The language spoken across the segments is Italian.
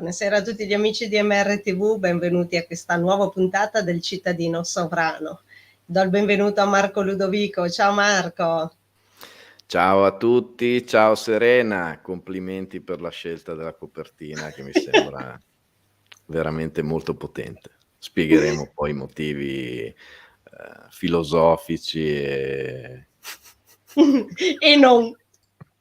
Buonasera a tutti gli amici di MRTV, benvenuti a questa nuova puntata del Cittadino Sovrano. Do il benvenuto a Marco Ludovico. Ciao Marco. Ciao a tutti, ciao Serena, complimenti per la scelta della copertina che mi sembra veramente molto potente. Spiegheremo poi i motivi filosofici e E non.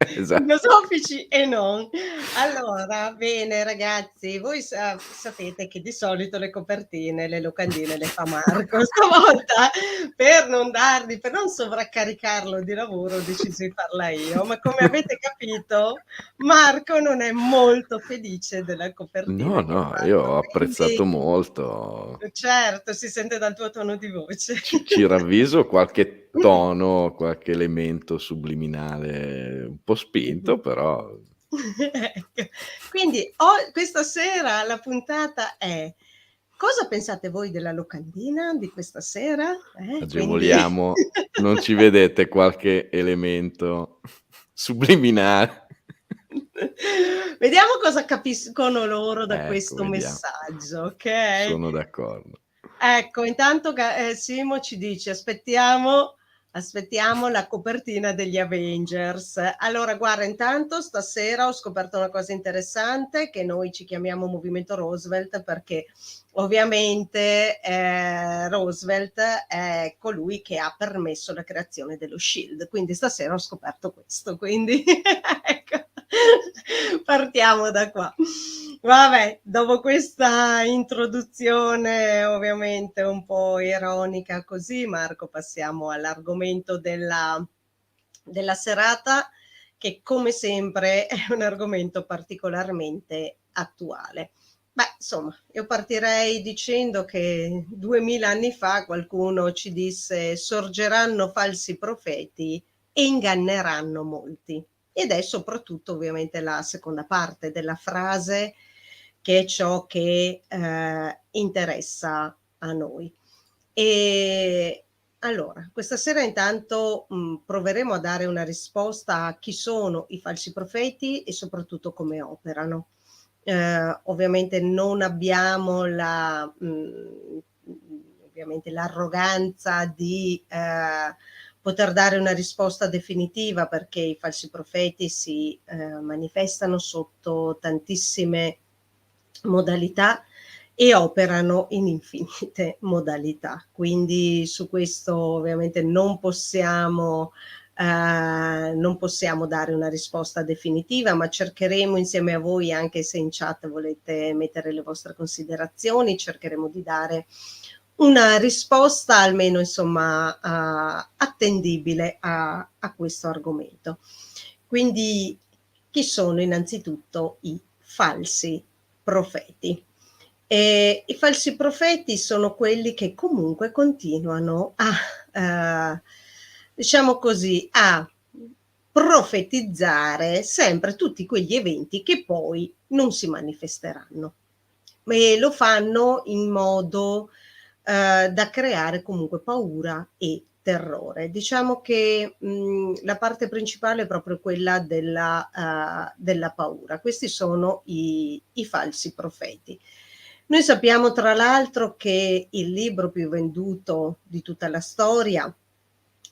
esatto. Filosofici e non. Allora, bene ragazzi, voi sapete che di solito le copertine, le locandine le fa Marco. Stavolta per non sovraccaricarlo di lavoro ho deciso di farla io, ma come avete capito Marco non è molto felice della copertina che No, io fa. ho Quindi apprezzato molto. certo, si sente dal tuo tono di voce. Ci ravviso qualche tono, qualche elemento subliminale un po' spinto, però Ecco. Quindi questa sera la puntata è: cosa pensate voi della locandina di questa sera? Quindi agevoliamo, non ci vedete qualche elemento subliminale? vediamo cosa capiscono loro da Ecco, questo vediamo. messaggio, okay? Sono d'accordo. Ecco, intanto Simo ci dice: aspettiamo la copertina degli Avengers. Allora guarda, intanto stasera ho scoperto una cosa interessante, che noi ci chiamiamo Movimento Roosevelt perché ovviamente Roosevelt è colui che ha permesso la creazione dello Shield, quindi stasera ho scoperto questo, quindi ecco, partiamo da qua. Vabbè, dopo questa introduzione ovviamente un po' ironica così, Marco, passiamo all'argomento della serata, che come sempre è un argomento particolarmente attuale. Beh, insomma, io partirei dicendo che 2000 anni fa qualcuno ci disse: sorgeranno falsi profeti e inganneranno molti. Ed è soprattutto ovviamente la seconda parte della frase che è ciò che interessa a noi. E allora, questa sera intanto proveremo a dare una risposta a chi sono i falsi profeti e soprattutto come operano. Ovviamente non abbiamo ovviamente l'arroganza di poter dare una risposta definitiva, perché i falsi profeti si manifestano sotto tantissime modalità e operano in infinite modalità. Quindi su questo ovviamente non possiamo dare una risposta definitiva, ma cercheremo insieme a voi, anche se in chat volete mettere le vostre considerazioni, cercheremo di dare una risposta almeno insomma attendibile a questo argomento. Quindi chi sono innanzitutto i falsi profeti? I falsi profeti sono quelli che comunque continuano a diciamo così, a profetizzare sempre tutti quegli eventi che poi non si manifesteranno. E lo fanno in modo da creare comunque paura e terrore. Diciamo che la parte principale è proprio quella della paura. Questi sono i falsi profeti. Noi sappiamo tra l'altro che il libro più venduto di tutta la storia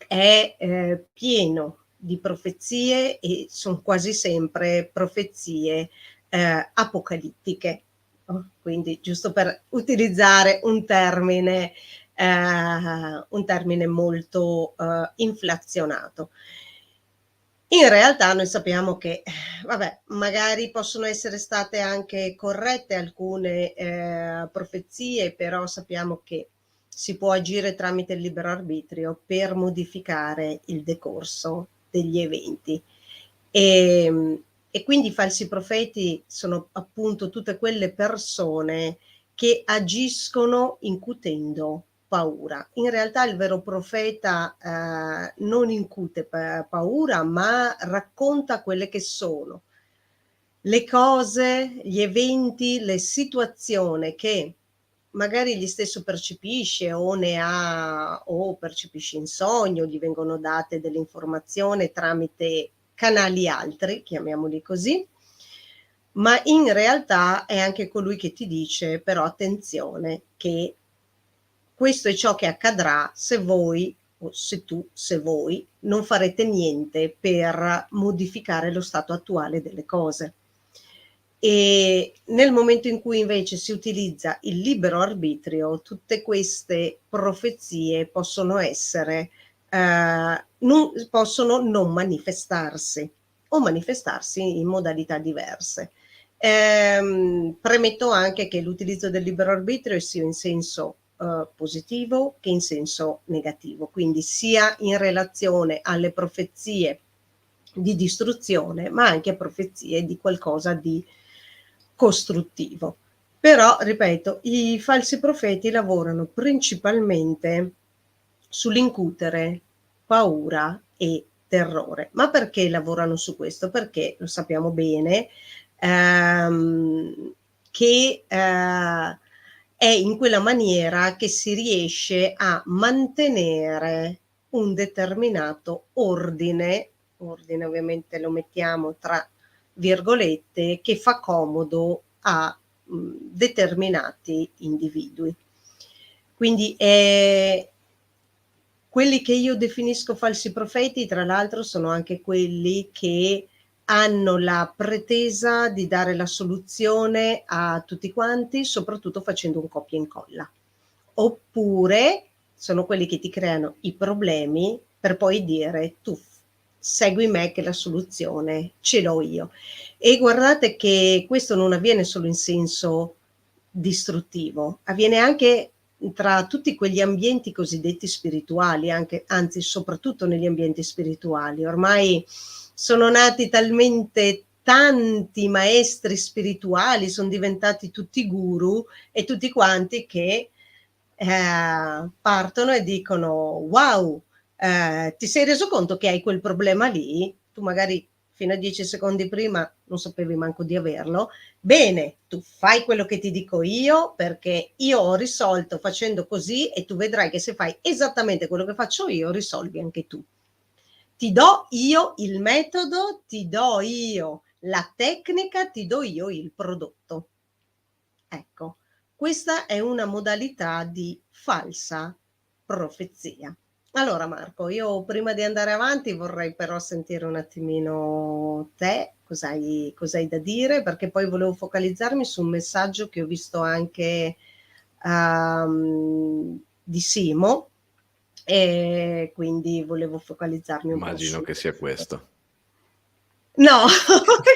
è pieno di profezie, e sono quasi sempre profezie apocalittiche. Quindi giusto per utilizzare un termine molto inflazionato. In realtà noi sappiamo che, vabbè, magari possono essere state anche corrette alcune profezie, però sappiamo che si può agire tramite il libero arbitrio per modificare il decorso degli eventi. E quindi i falsi profeti sono appunto tutte quelle persone che agiscono incutendo paura. In realtà il vero profeta non incute paura, ma racconta quelle che sono le cose, gli eventi, le situazioni che magari egli stesso percepisce o percepisce in sogno, gli vengono date delle informazioni tramite canali altri, chiamiamoli così, ma in realtà è anche colui che ti dice: però attenzione che questo è ciò che accadrà se voi, o se voi non farete niente per modificare lo stato attuale delle cose. E nel momento in cui invece si utilizza il libero arbitrio, tutte queste profezie possono essere, possono non manifestarsi o manifestarsi in modalità diverse. Premetto anche che l'utilizzo del libero arbitrio sia in senso positivo che in senso negativo, quindi sia in relazione alle profezie di distruzione, ma anche a profezie di qualcosa di costruttivo. Però, ripeto, i falsi profeti lavorano principalmente sull'incutere paura e terrore. Ma perché lavorano su questo? Perché lo sappiamo bene che è in quella maniera che si riesce a mantenere un determinato ordine ovviamente lo mettiamo tra virgolette, che fa comodo a determinati individui. Quindi quelli che io definisco falsi profeti, tra l'altro, sono anche quelli che hanno la pretesa di dare la soluzione a tutti quanti, soprattutto facendo un copia e incolla. Oppure sono quelli che ti creano i problemi per poi dire tu segui me che la soluzione ce l'ho io. E guardate che questo non avviene solo in senso distruttivo, avviene anche tra tutti quegli ambienti cosiddetti spirituali, anche, anzi soprattutto negli ambienti spirituali. Ormai sono nati talmente tanti maestri spirituali, sono diventati tutti guru e tutti quanti che partono e dicono wow, ti sei reso conto che hai quel problema lì? Tu magari fino a 10 secondi prima non sapevi manco di averlo. Bene, tu fai quello che ti dico io perché io ho risolto facendo così e tu vedrai che se fai esattamente quello che faccio io, risolvi anche tu. Ti do io il metodo, ti do io la tecnica, ti do io il prodotto. Ecco, questa è una modalità di falsa profezia. Allora Marco, io prima di andare avanti vorrei però sentire un attimino te, cos'hai da dire, perché poi volevo focalizzarmi su un messaggio che ho visto anche di Simo e quindi volevo focalizzarmi un po' Immagino su che sia questo. questo. No, ok.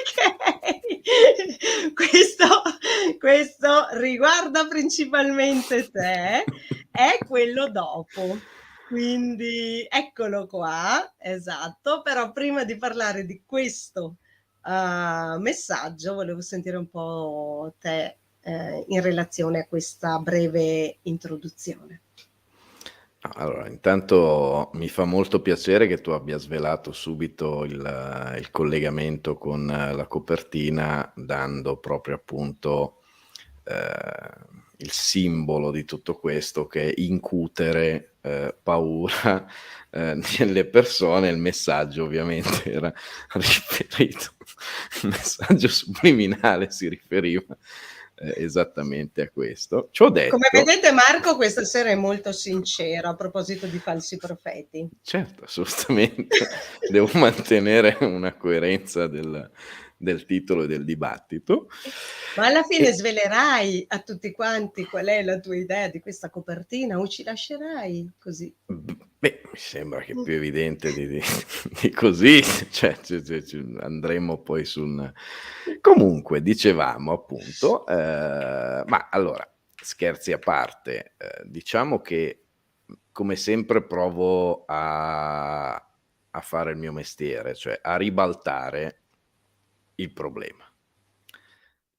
Questo riguarda principalmente te, è quello dopo. Quindi eccolo qua, esatto. Però prima di parlare di questo messaggio, volevo sentire un po' te in relazione a questa breve introduzione. Allora, intanto mi fa molto piacere che tu abbia svelato subito il collegamento con la copertina, dando proprio appunto il simbolo di tutto questo, che è incutere paura nelle persone. Il messaggio ovviamente era riferito, il messaggio subliminale si riferiva esattamente a questo. Ciò detto, come vedete Marco questa sera è molto sincero a proposito di falsi profeti. certo, assolutamente, devo mantenere una coerenza del titolo e del dibattito. Ma alla fine E svelerai a tutti quanti qual è la tua idea di questa copertina o ci lascerai così? beh, mi sembra che più evidente di così, cioè andremo poi su un comunque dicevamo appunto, ma allora scherzi a parte, diciamo che, come sempre provo a fare il mio mestiere, cioè a ribaltare il problema.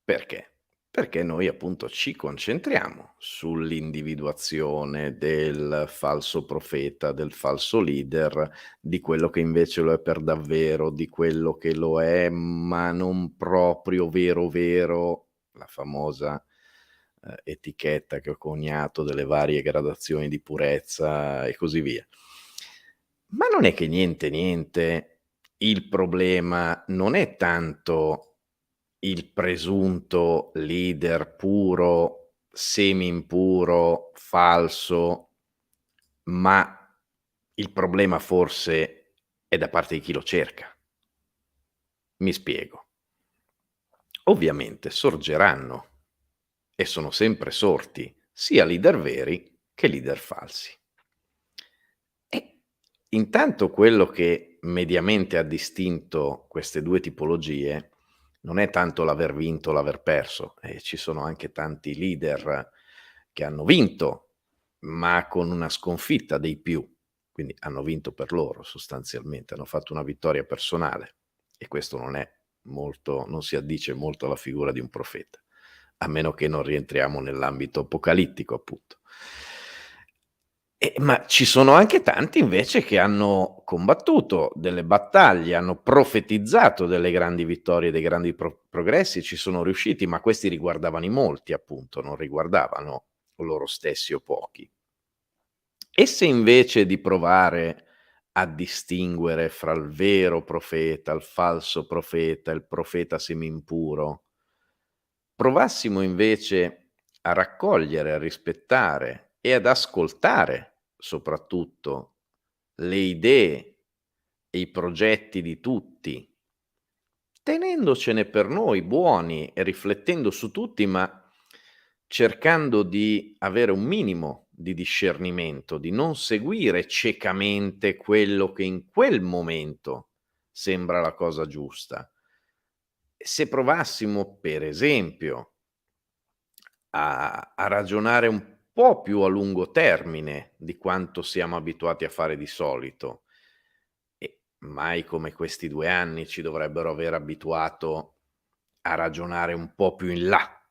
Perché? Perché noi appunto ci concentriamo sull'individuazione del falso profeta, del falso leader, di quello che invece lo è per davvero, di quello che lo è, ma non proprio vero vero, la famosa, etichetta che ho coniato delle varie gradazioni di purezza e così via. Ma non è che niente, il problema non è tanto il presunto leader puro, semi-impuro, falso, ma il problema forse è da parte di chi lo cerca. Mi spiego. Ovviamente sorgeranno, e sono sempre sorti, sia leader veri che leader falsi. E intanto quello che mediamente ha distinto queste 2 tipologie non è tanto l'aver vinto o l'aver perso, ci sono anche tanti leader che hanno vinto, ma con una sconfitta dei più, quindi hanno vinto per loro sostanzialmente, hanno fatto una vittoria personale e questo non si addice molto alla figura di un profeta, a meno che non rientriamo nell'ambito apocalittico appunto. Ma ci sono anche tanti invece che hanno combattuto delle battaglie, hanno profetizzato delle grandi vittorie, dei grandi progressi, ci sono riusciti, ma questi riguardavano i molti appunto, non riguardavano loro stessi o pochi. E se invece di provare a distinguere fra il vero profeta, il falso profeta, il profeta semi-impuro, provassimo invece a raccogliere, a rispettare e ad ascoltare soprattutto le idee e i progetti di tutti, tenendocene per noi buoni e riflettendo su tutti, ma cercando di avere un minimo di discernimento, di non seguire ciecamente quello che in quel momento sembra la cosa giusta. Se provassimo, per esempio, a ragionare un po' più a lungo termine di quanto siamo abituati a fare di solito, e mai come questi 2 anni ci dovrebbero aver abituato a ragionare un po' più in là.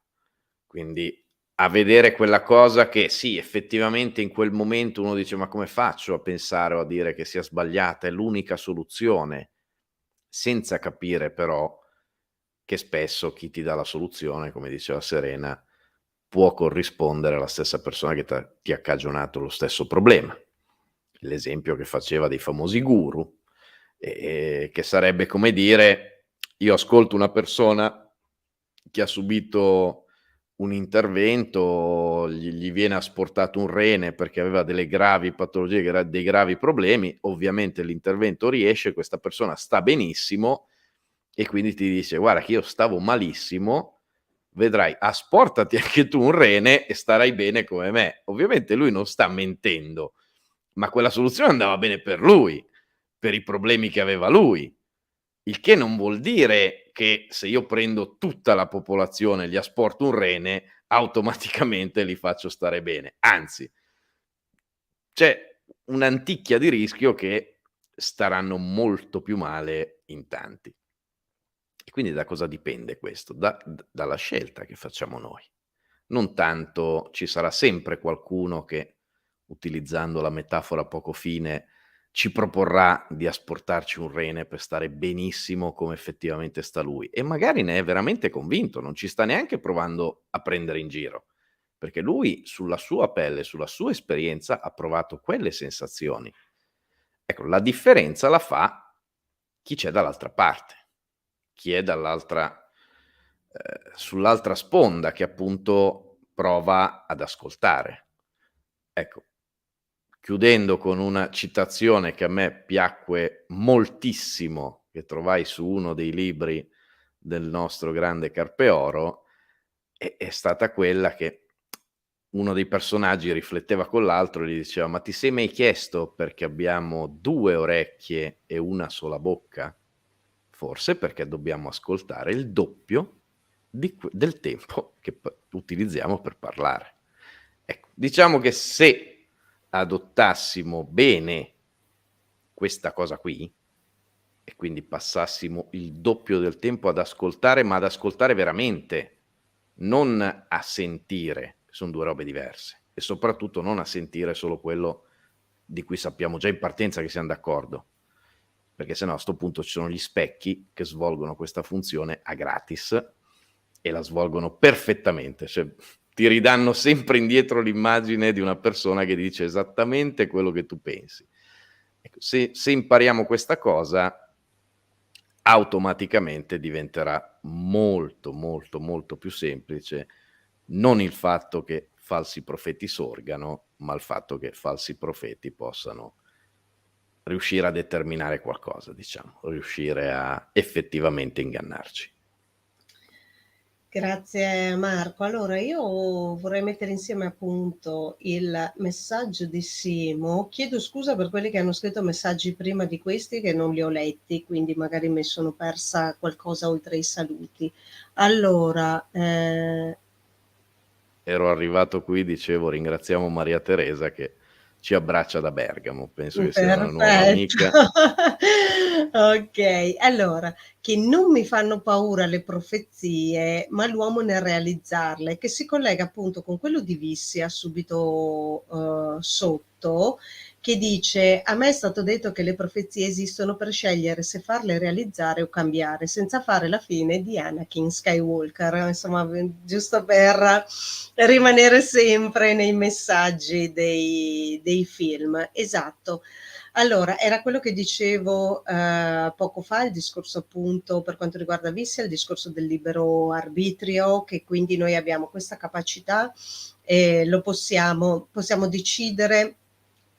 Quindi a vedere quella cosa che sì, effettivamente in quel momento uno dice: "Ma come faccio a pensare o a dire che sia sbagliata? È l'unica soluzione", senza capire però che spesso chi ti dà la soluzione, come diceva Serena, può corrispondere alla stessa persona che ti ha cagionato lo stesso problema. L'esempio che faceva dei famosi guru, che sarebbe come dire: io ascolto una persona che ha subito un intervento, gli viene asportato un rene perché aveva delle gravi patologie, dei gravi problemi, ovviamente l'intervento riesce, questa persona sta benissimo e quindi ti dice: "Guarda che io stavo malissimo, vedrai, asportati anche tu un rene e starai bene come me." Ovviamente lui non sta mentendo, ma quella soluzione andava bene per lui, per i problemi che aveva lui. Il che non vuol dire che se io prendo tutta la popolazione e gli asporto un rene, automaticamente li faccio stare bene. Anzi, c'è un'anticchia di rischio che staranno molto più male in tanti. E quindi da cosa dipende questo? Dalla scelta che facciamo noi. Non tanto ci sarà sempre qualcuno che, utilizzando la metafora poco fine, ci proporrà di asportarci un rene per stare benissimo come effettivamente sta lui e magari ne è veramente convinto, non ci sta neanche provando a prendere in giro, perché lui sulla sua pelle, sulla sua esperienza ha provato quelle sensazioni. Ecco, la differenza la fa chi c'è dall'altra parte, chi è sull'altra sponda che appunto prova ad ascoltare. Ecco, chiudendo con una citazione che a me piacque moltissimo, che trovai su uno dei libri del nostro grande Carpeoro, è stata quella che uno dei personaggi rifletteva con l'altro e gli diceva: "Ma ti sei mai chiesto perché abbiamo 2 orecchie e una sola bocca? Forse perché dobbiamo ascoltare il doppio del tempo che utilizziamo per parlare." Ecco, diciamo che se adottassimo bene questa cosa qui e quindi passassimo il doppio del tempo ad ascoltare, ma ad ascoltare veramente, non a sentire, son 2 robe diverse, e soprattutto non a sentire solo quello di cui sappiamo già in partenza che siam d'accordo, perché se no a 'sto punto ci sono gli specchi che svolgono questa funzione a gratis e la svolgono perfettamente, cioè ti ridanno sempre indietro l'immagine di una persona che dice esattamente quello che tu pensi. Ecco, se impariamo questa cosa, automaticamente diventerà molto, molto, molto più semplice non il fatto che falsi profeti sorgano, ma il fatto che falsi profeti possano riuscire a determinare qualcosa, diciamo, riuscire a effettivamente ingannarci. Grazie Marco. Allora io vorrei mettere insieme appunto il messaggio di Simo. Chiedo scusa per quelli che hanno scritto messaggi prima di questi che non li ho letti, quindi magari mi sono persa qualcosa oltre i saluti. Allora, Ero arrivato qui, dicevo, ringraziamo Maria Teresa che ci abbraccia da Bergamo, penso che sia una nuova perfetto. amica. Okay, allora, che non mi fanno paura le profezie, ma l'uomo nel realizzarle, che si collega appunto con quello di Vissia subito, sotto, che dice: "A me è stato detto che le profezie esistono per scegliere se farle realizzare o cambiare, senza fare la fine di Anakin Skywalker." Insomma, giusto per rimanere sempre nei messaggi dei film. Esatto. Allora, era quello che dicevo poco fa, il discorso appunto per quanto riguarda Vissel, il discorso del libero arbitrio, che quindi noi abbiamo questa capacità e lo possiamo decidere.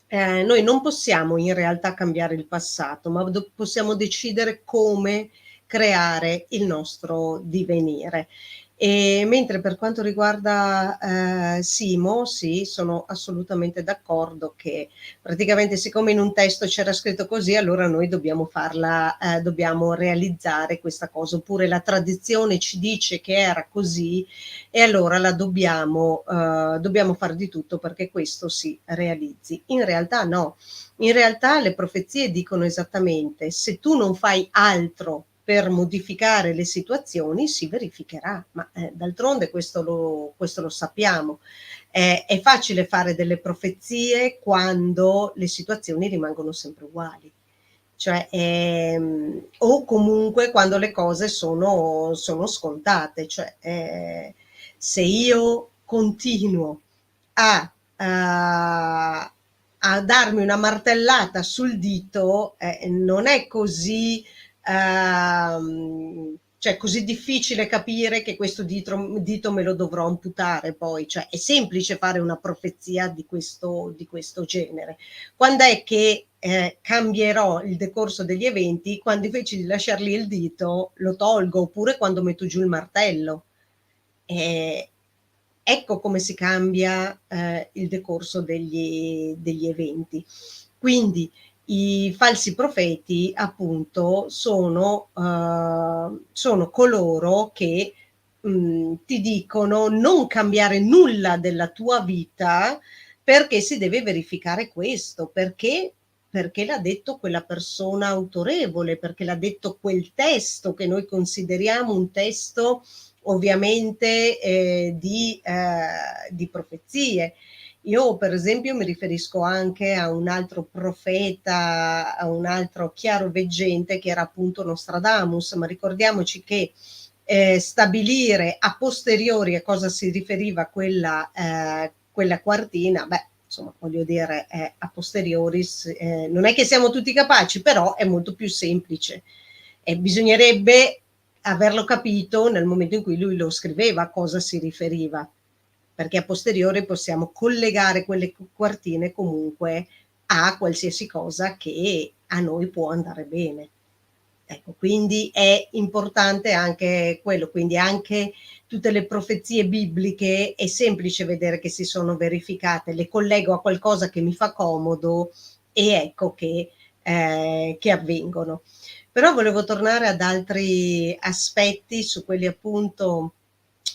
Noi non possiamo in realtà cambiare il passato, ma possiamo decidere come creare il nostro divenire. E mentre per quanto riguarda Simo, sì, sono assolutamente d'accordo che praticamente siccome in un testo c'era scritto così, allora noi dobbiamo farla, dobbiamo realizzare questa cosa, oppure la tradizione ci dice che era così e allora la dobbiamo fare di tutto perché questo si realizzi. In realtà no, in realtà le profezie dicono esattamente se tu non fai altro per modificare le situazioni si verificherà, ma d'altronde questo lo sappiamo. È facile fare delle profezie quando le situazioni rimangono sempre uguali, cioè, o comunque quando le cose sono scontate, cioè se io continuo a, a darmi una martellata sul dito, non è così cioè così difficile capire che questo dito me lo dovrò amputare poi, cioè è semplice fare una profezia di questo genere. Quando è che cambierò il decorso degli eventi? Quando invece di lasciar lì il dito lo tolgo, oppure quando metto giù il martello. Eh, ecco come si cambia il decorso degli eventi. Quindi i falsi profeti appunto sono coloro che ti dicono non cambiare nulla della tua vita perché si deve verificare questo, perché l'ha detto quella persona autorevole, perché l'ha detto quel testo che noi consideriamo un testo ovviamente di profezie. Io per esempio mi riferisco anche a un altro profeta, a un altro chiaroveggente che era appunto Nostradamus, ma ricordiamoci che stabilire a posteriori a cosa si riferiva quella quartina, beh, insomma, voglio dire, a posteriori non è che siamo tutti capaci, però è molto più semplice. E bisognerebbe averlo capito nel momento in cui lui lo scriveva a cosa si riferiva, perché a posteriori possiamo collegare quelle quartine comunque a qualsiasi cosa che a noi può andare bene. Ecco, quindi è importante anche quello, quindi anche tutte le profezie bibliche è semplice vedere che si sono verificate, le collego a qualcosa che mi fa comodo e ecco che avvengono. Però volevo tornare ad altri aspetti, su quelli appunto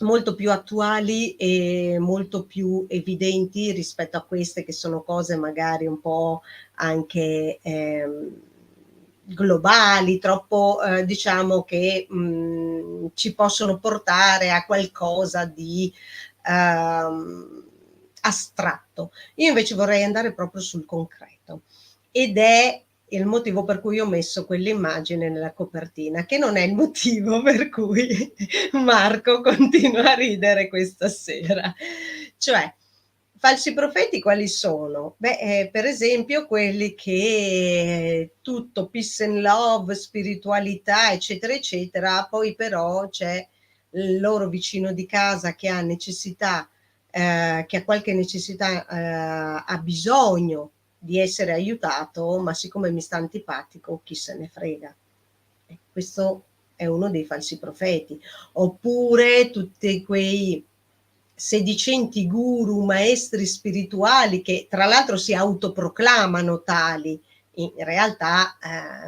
molto più attuali e molto più evidenti rispetto a queste che sono cose magari un po' anche globali, troppo diciamo che ci possono portare a qualcosa di astratto. Io invece vorrei andare proprio sul concreto ed è il motivo per cui ho messo quell'immagine nella copertina, che non è il motivo per cui Marco continua a ridere questa sera. Cioè, falsi profeti quali sono? Beh, per esempio quelli che tutto peace and love, spiritualità, eccetera, eccetera, poi però c'è il loro vicino di casa che ha necessità, che ha qualche necessità, ha bisogno di essere aiutato, ma siccome mi sta antipatico, chi se ne frega. Questo è uno dei falsi profeti. Oppure tutti quei sedicenti guru, maestri spirituali che tra l'altro si autoproclamano tali, in realtà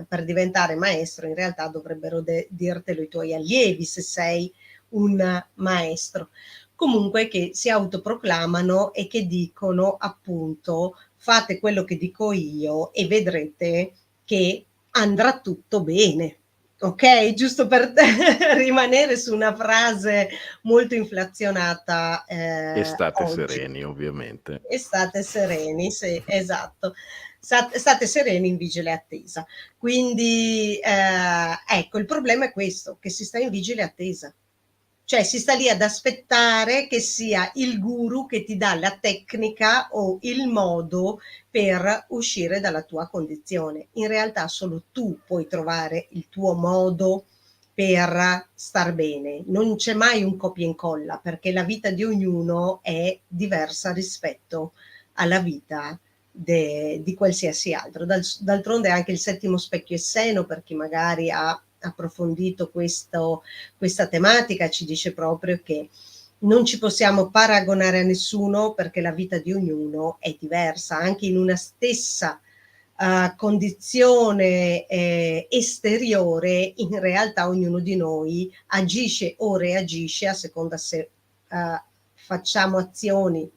per diventare maestro in realtà dovrebbero dirtelo i tuoi allievi se sei un maestro. Comunque che si autoproclamano e che dicono appunto fate quello che dico io e vedrete che andrà tutto bene. Ok, giusto per rimanere su una frase molto inflazionata E state oggi. sereni, ovviamente. E state sereni, sì, esatto. State sereni in vigile attesa. Quindi, ecco, il problema è questo, che si sta in vigile attesa. Cioè si sta lì ad aspettare che sia il guru che ti dà la tecnica o il modo per uscire dalla tua condizione. In realtà solo tu puoi trovare il tuo modo per star bene. Non c'è mai un copia e incolla perché la vita di ognuno è diversa rispetto alla vita di qualsiasi altro. D'altronde anche il settimo specchio e seno, per chi magari ha approfondito questa tematica, ci dice proprio che non ci possiamo paragonare a nessuno perché la vita di ognuno è diversa, anche in una stessa condizione esteriore, in realtà ognuno di noi agisce o reagisce a seconda se facciamo azioni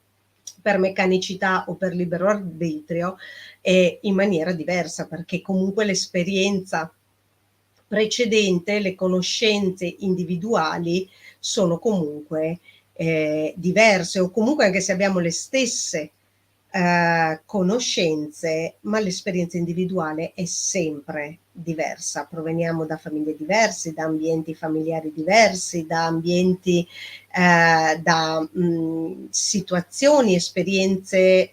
per meccanicità o per libero arbitrio in maniera diversa, perché comunque l'esperienza precedente, le conoscenze individuali sono comunque diverse, o comunque anche se abbiamo le stesse conoscenze, ma l'esperienza individuale è sempre diversa. Proveniamo da famiglie diverse, da ambienti familiari diversi, da ambienti, da situazioni, esperienze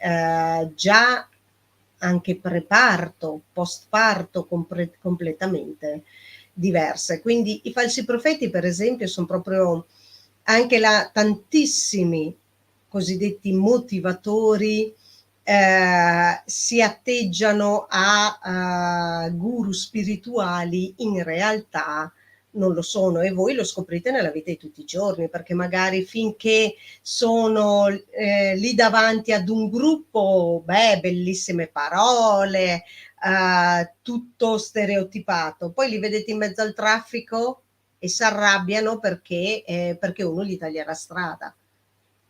già anche preparto, postparto completamente diverse. Quindi i falsi profeti, per esempio, sono proprio anche tantissimi cosiddetti motivatori si atteggiano a guru spirituali, in realtà non lo sono, e voi lo scoprite nella vita di tutti i giorni, perché magari finché sono lì davanti ad un gruppo, bellissime parole, tutto stereotipato, poi li vedete in mezzo al traffico e si arrabbiano perché uno gli taglia strada.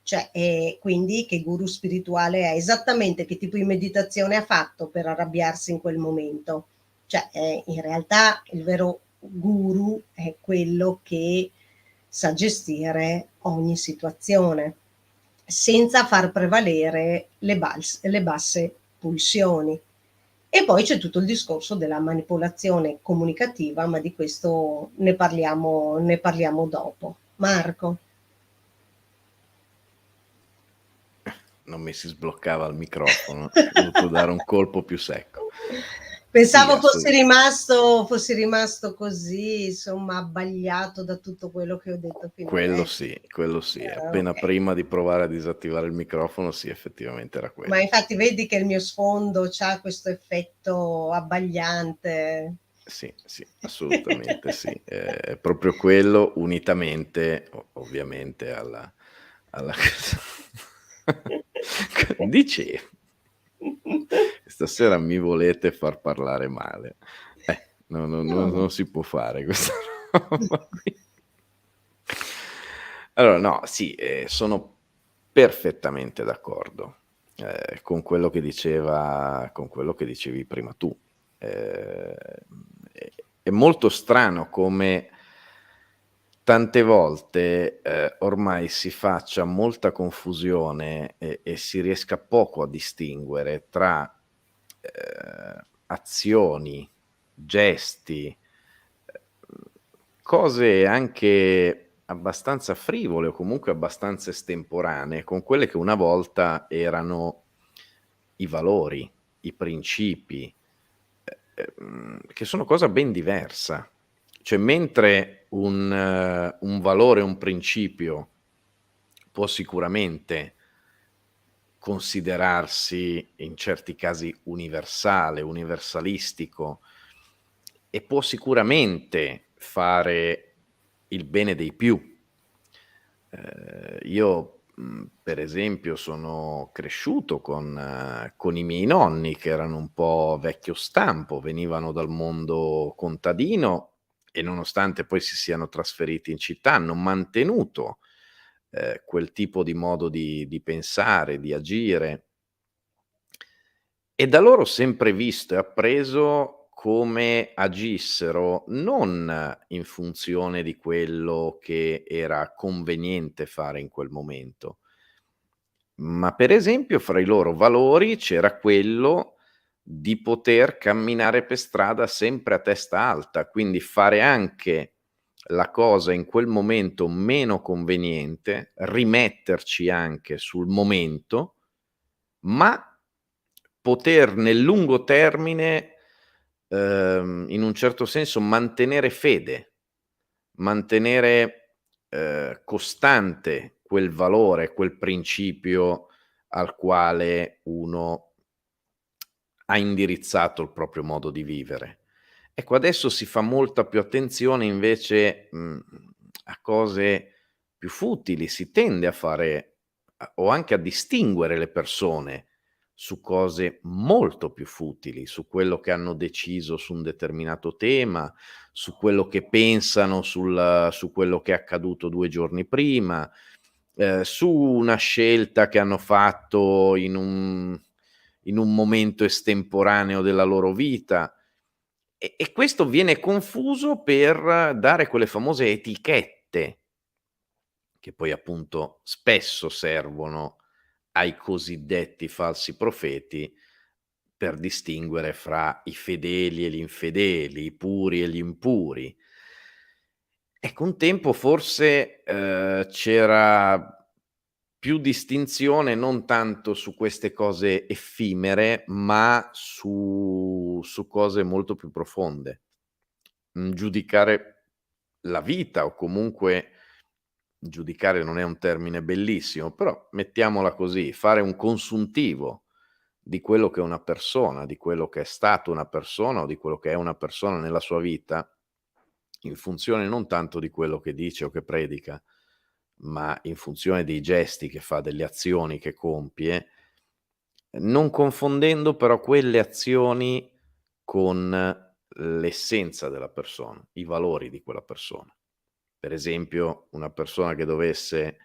Cioè, quindi che guru spirituale è? Esattamente che tipo di meditazione ha fatto per arrabbiarsi in quel momento? Cioè, in realtà il vero guru è quello che sa gestire ogni situazione senza far prevalere le basse pulsioni. E poi c'è tutto il discorso della manipolazione comunicativa, ma di questo ne parliamo dopo. Marco. Non mi si sbloccava il microfono, ho dovuto dare un colpo più secco. Sì, Pensavo fossi rimasto così, insomma, abbagliato da tutto quello che ho detto fino quello adesso. sì, quello sì. Appena Okay. prima di provare a disattivare il microfono, sì, effettivamente era Ma quello. infatti vedi che il mio sfondo c'ha questo effetto abbagliante. Sì, sì, assolutamente sì. È proprio quello unitamente ovviamente alla dicevo, stasera mi volete far parlare male. Non No. si può fare questa roba qui. Allora no, sì, sono perfettamente d'accordo, con quello che dicevi prima tu. Ehm, è molto strano come tante volte, ormai si faccia molta confusione e si riesca poco a distinguere tra, azioni, gesti, cose anche abbastanza frivole o comunque abbastanza estemporanee con quelle che una volta erano i valori, i principi, che sono cosa ben diversa. Cioè mentre un valore, un principio può sicuramente considerarsi in certi casi universale, universalistico e può sicuramente fare il bene dei più. Io, per esempio sono cresciuto con i miei nonni che erano un po' vecchio stampo, venivano dal mondo contadino e nonostante poi si siano trasferiti in città hanno mantenuto, quel tipo di modo di pensare, di agire. E da loro ho sempre visto e appreso come agissero non in funzione di quello che era conveniente fare in quel momento, ma per esempio fra i loro valori c'era quello di poter camminare per strada sempre a testa alta, quindi fare anche la cosa in quel momento meno conveniente, rimetterci anche sul momento, ma poter nel lungo termine, in un certo senso mantenere fede, mantenere, costante quel valore, quel principio al quale uno ha indirizzato il proprio modo di vivere. Ecco, adesso si fa molta più attenzione invece, a cose più futili, si tende a fare o anche a distinguere le persone su cose molto più futili, su quello che hanno deciso su un determinato tema, su quello che pensano su quello che è accaduto 2 giorni prima, su una scelta che hanno fatto in un momento estemporaneo della loro vita. E questo viene confuso per dare quelle famose etichette, che poi appunto spesso servono ai cosiddetti falsi profeti, per distinguere fra i fedeli e gli infedeli, i puri e gli impuri. Ecco, un tempo forse, c'era più distinzione non tanto su queste cose effimere, ma su cose molto più profonde. Giudicare la vita o comunque giudicare non è un termine bellissimo, però mettiamola così, fare un consuntivo di quello che è una persona, di quello che è stato una persona o di quello che è una persona nella sua vita, in funzione non tanto di quello che dice o che predica, ma in funzione dei gesti che fa, delle azioni che compie, non confondendo però quelle azioni con l'essenza della persona, i valori di quella persona. Per esempio, una persona che dovesse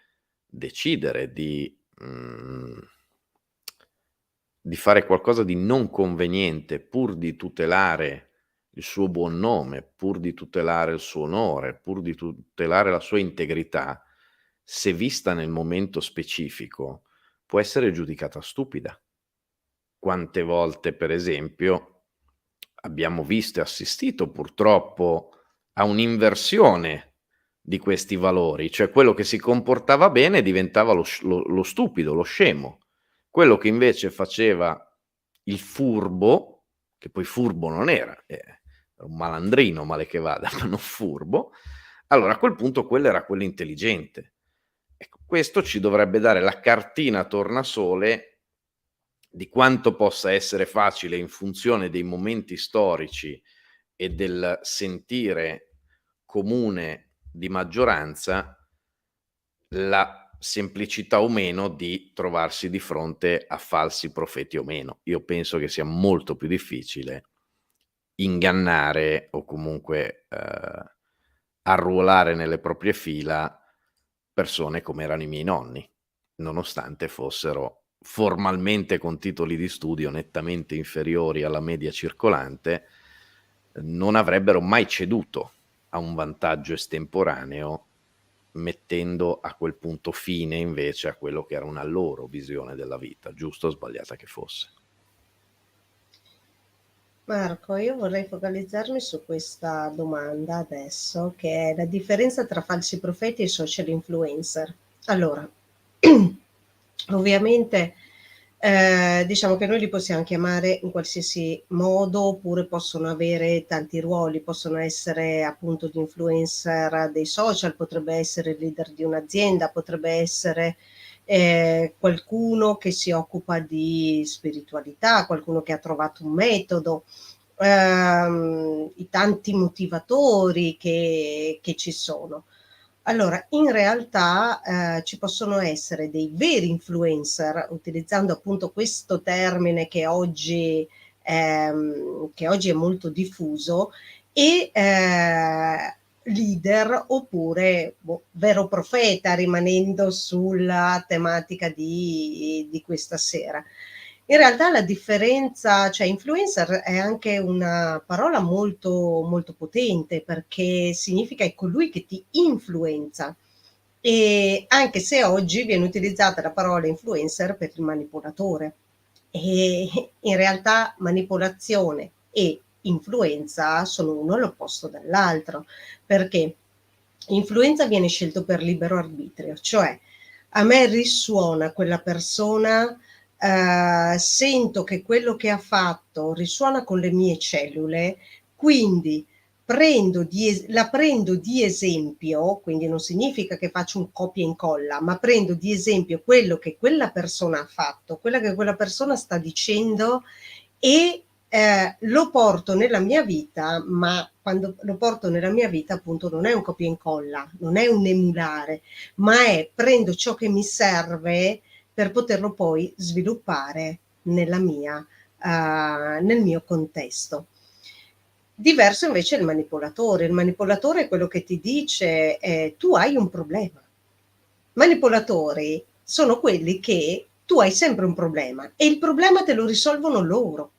decidere di fare qualcosa di non conveniente pur di tutelare il suo buon nome, pur di tutelare il suo onore, pur di tutelare la sua integrità, se vista nel momento specifico, può essere giudicata stupida. Quante volte, per esempio, abbiamo visto e assistito purtroppo a un'inversione di questi valori, cioè quello che si comportava bene diventava lo stupido, lo scemo. Quello che invece faceva il furbo, che poi furbo non era, era un malandrino, male che vada, ma non furbo, allora a quel punto quello era quello intelligente. Ecco, questo ci dovrebbe dare la cartina tornasole di quanto possa essere facile in funzione dei momenti storici e del sentire comune di maggioranza, la semplicità o meno di trovarsi di fronte a falsi profeti o meno. Io penso che sia molto più difficile ingannare o comunque, arruolare nelle proprie fila persone come erano i miei nonni, nonostante fossero formalmente con titoli di studio nettamente inferiori alla media circolante, non avrebbero mai ceduto a un vantaggio estemporaneo, mettendo a quel punto fine invece a quello che era una loro visione della vita, giusta o sbagliata che fosse. Marco, io vorrei focalizzarmi su questa domanda adesso, che è la differenza tra falsi profeti e social influencer. Allora, ovviamente, diciamo che noi li possiamo chiamare in qualsiasi modo, oppure possono avere tanti ruoli, possono essere appunto gli influencer dei social, potrebbe essere il leader di un'azienda, potrebbe essere qualcuno che si occupa di spiritualità, qualcuno che ha trovato un metodo, i tanti motivatori che ci sono. Allora, in realtà, ci possono essere dei veri influencer, utilizzando appunto questo termine che oggi è molto diffuso, e leader oppure vero profeta, rimanendo sulla tematica di questa sera. In realtà la differenza, cioè influencer è anche una parola molto, molto potente, perché significa è colui che ti influenza. E anche se oggi viene utilizzata la parola influencer per il manipolatore. E in realtà manipolazione e influenza sono uno l'opposto dall'altro, perché influenza viene scelto per libero arbitrio, cioè a me risuona quella persona, sento che quello che ha fatto risuona con le mie cellule, quindi la prendo di esempio, quindi non significa che faccio un copia e incolla, ma prendo di esempio quello che quella persona ha fatto, quella che quella persona sta dicendo, e lo porto nella mia vita, ma quando lo porto nella mia vita appunto non è un copia e incolla, non è un emulare, ma è prendo ciò che mi serve per poterlo poi sviluppare nel mio contesto. Diverso invece è il manipolatore è quello che ti dice tu hai un problema. Manipolatori sono quelli che tu hai sempre un problema e il problema te lo risolvono loro.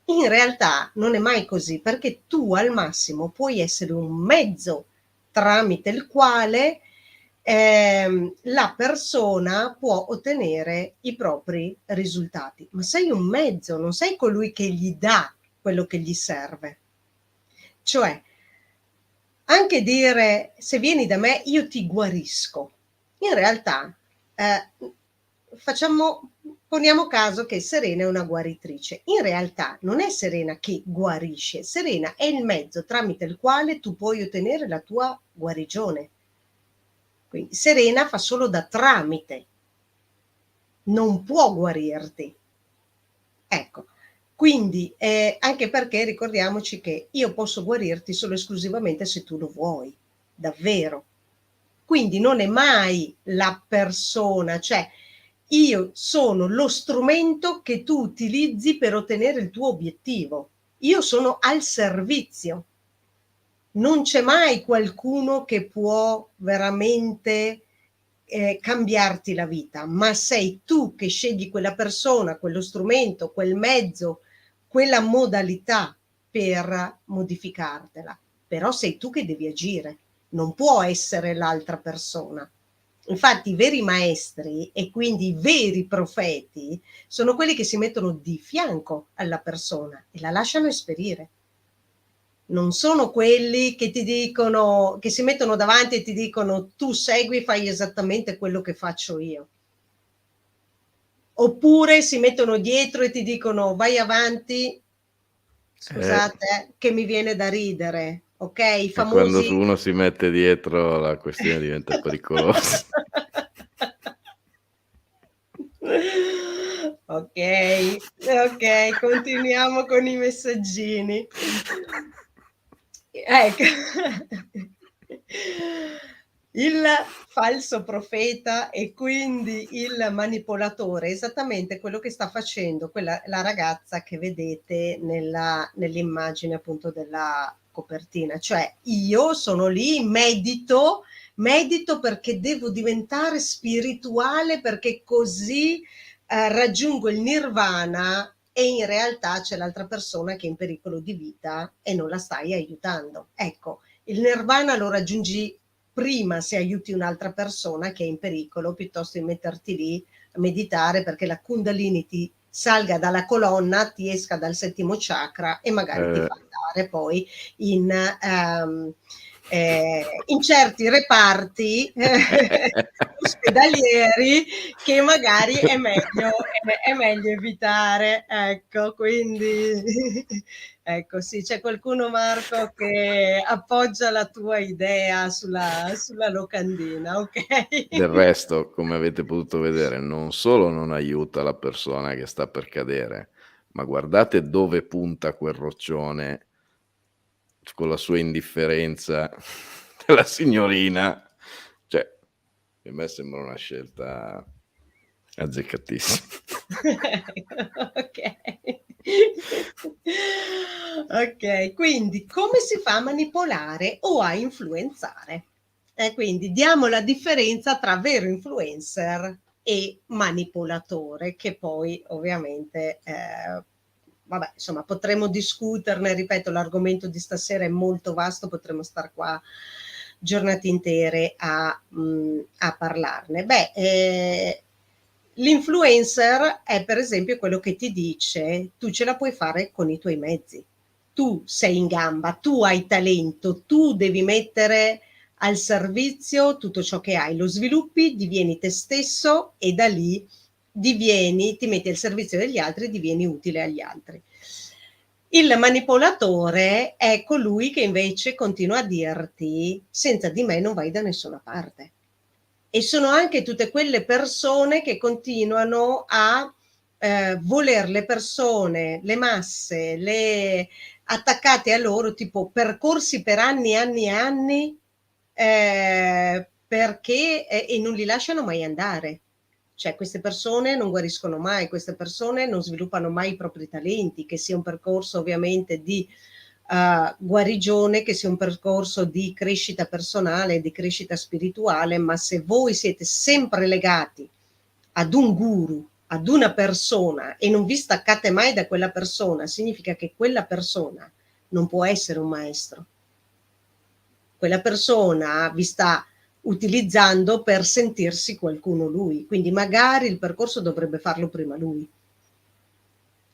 In realtà non è mai così, perché tu al massimo puoi essere un mezzo tramite il quale la persona può ottenere i propri risultati, ma sei un mezzo, non sei colui che gli dà quello che gli serve. Cioè, anche dire se vieni da me io ti guarisco, in realtà poniamo caso che Serena è una guaritrice. In realtà non è Serena che guarisce, Serena è il mezzo tramite il quale tu puoi ottenere la tua guarigione. Quindi Serena fa solo da tramite, non può guarirti. Ecco, quindi anche perché ricordiamoci che io posso guarirti solo esclusivamente se tu lo vuoi, davvero. Quindi non è mai la persona, cioè io sono lo strumento che tu utilizzi per ottenere il tuo obiettivo. Io sono al servizio. Non c'è mai qualcuno che può veramente cambiarti la vita, ma sei tu che scegli quella persona, quello strumento, quel mezzo, quella modalità per modificartela. Però sei tu che devi agire, non può essere l'altra persona. Infatti i veri maestri e quindi i veri profeti sono quelli che si mettono di fianco alla persona e la lasciano esperire. Non sono quelli che ti dicono, che si mettono davanti e ti dicono tu segui, fai esattamente quello che faccio io. Oppure si mettono dietro e ti dicono vai avanti, scusate, che mi viene da ridere, ok? I E quando famosi... uno si mette dietro la questione diventa pericolosa. Ok, ok, continuiamo con i messaggini. Ecco. Il falso profeta e quindi il manipolatore è esattamente quello che sta facendo la ragazza che vedete nell'immagine appunto della copertina. Cioè io sono lì, medito perché devo diventare spirituale, perché così raggiungo il nirvana, e in realtà c'è l'altra persona che è in pericolo di vita e non la stai aiutando. Ecco, il nirvana lo raggiungi prima se aiuti un'altra persona che è in pericolo, piuttosto di metterti lì a meditare, perché la Kundalini ti salga dalla colonna, ti esca dal settimo chakra e magari ti fa andare poi in certi reparti ospedalieri che magari è meglio evitare, ecco, quindi ecco, sì, c'è qualcuno, Marco, che appoggia la tua idea sulla locandina, ok? Del resto, come avete potuto vedere, non solo non aiuta la persona che sta per cadere, ma guardate dove punta quel roccione con la sua indifferenza della signorina. Cioè, a me sembra una scelta azzeccatissima. Ok. Ok, quindi come si fa a manipolare o a influenzare? Quindi diamo la differenza tra vero influencer e manipolatore, che poi ovviamente vabbè, insomma, potremmo discuterne, ripeto, l'argomento di stasera è molto vasto, potremmo star qua giornate intere a parlarne. Beh, l'influencer è per esempio quello che ti dice tu ce la puoi fare con i tuoi mezzi, tu sei in gamba, tu hai talento, tu devi mettere al servizio tutto ciò che hai, lo sviluppi, divieni te stesso e da lì ti metti al servizio degli altri, divieni utile agli altri. Il manipolatore è colui che invece continua a dirti senza di me non vai da nessuna parte. E sono anche tutte quelle persone che continuano a voler le persone, le masse, attaccate a loro, tipo percorsi per anni e anni e anni, perché e non li lasciano mai andare. Cioè queste persone non guariscono mai, queste persone non sviluppano mai i propri talenti, che sia un percorso ovviamente di guarigione, che sia un percorso di crescita personale, di crescita spirituale, ma se voi siete sempre legati ad un guru, ad una persona e non vi staccate mai da quella persona, significa che quella persona non può essere un maestro. Quella persona vi sta utilizzando per sentirsi qualcuno lui, quindi magari il percorso dovrebbe farlo prima lui.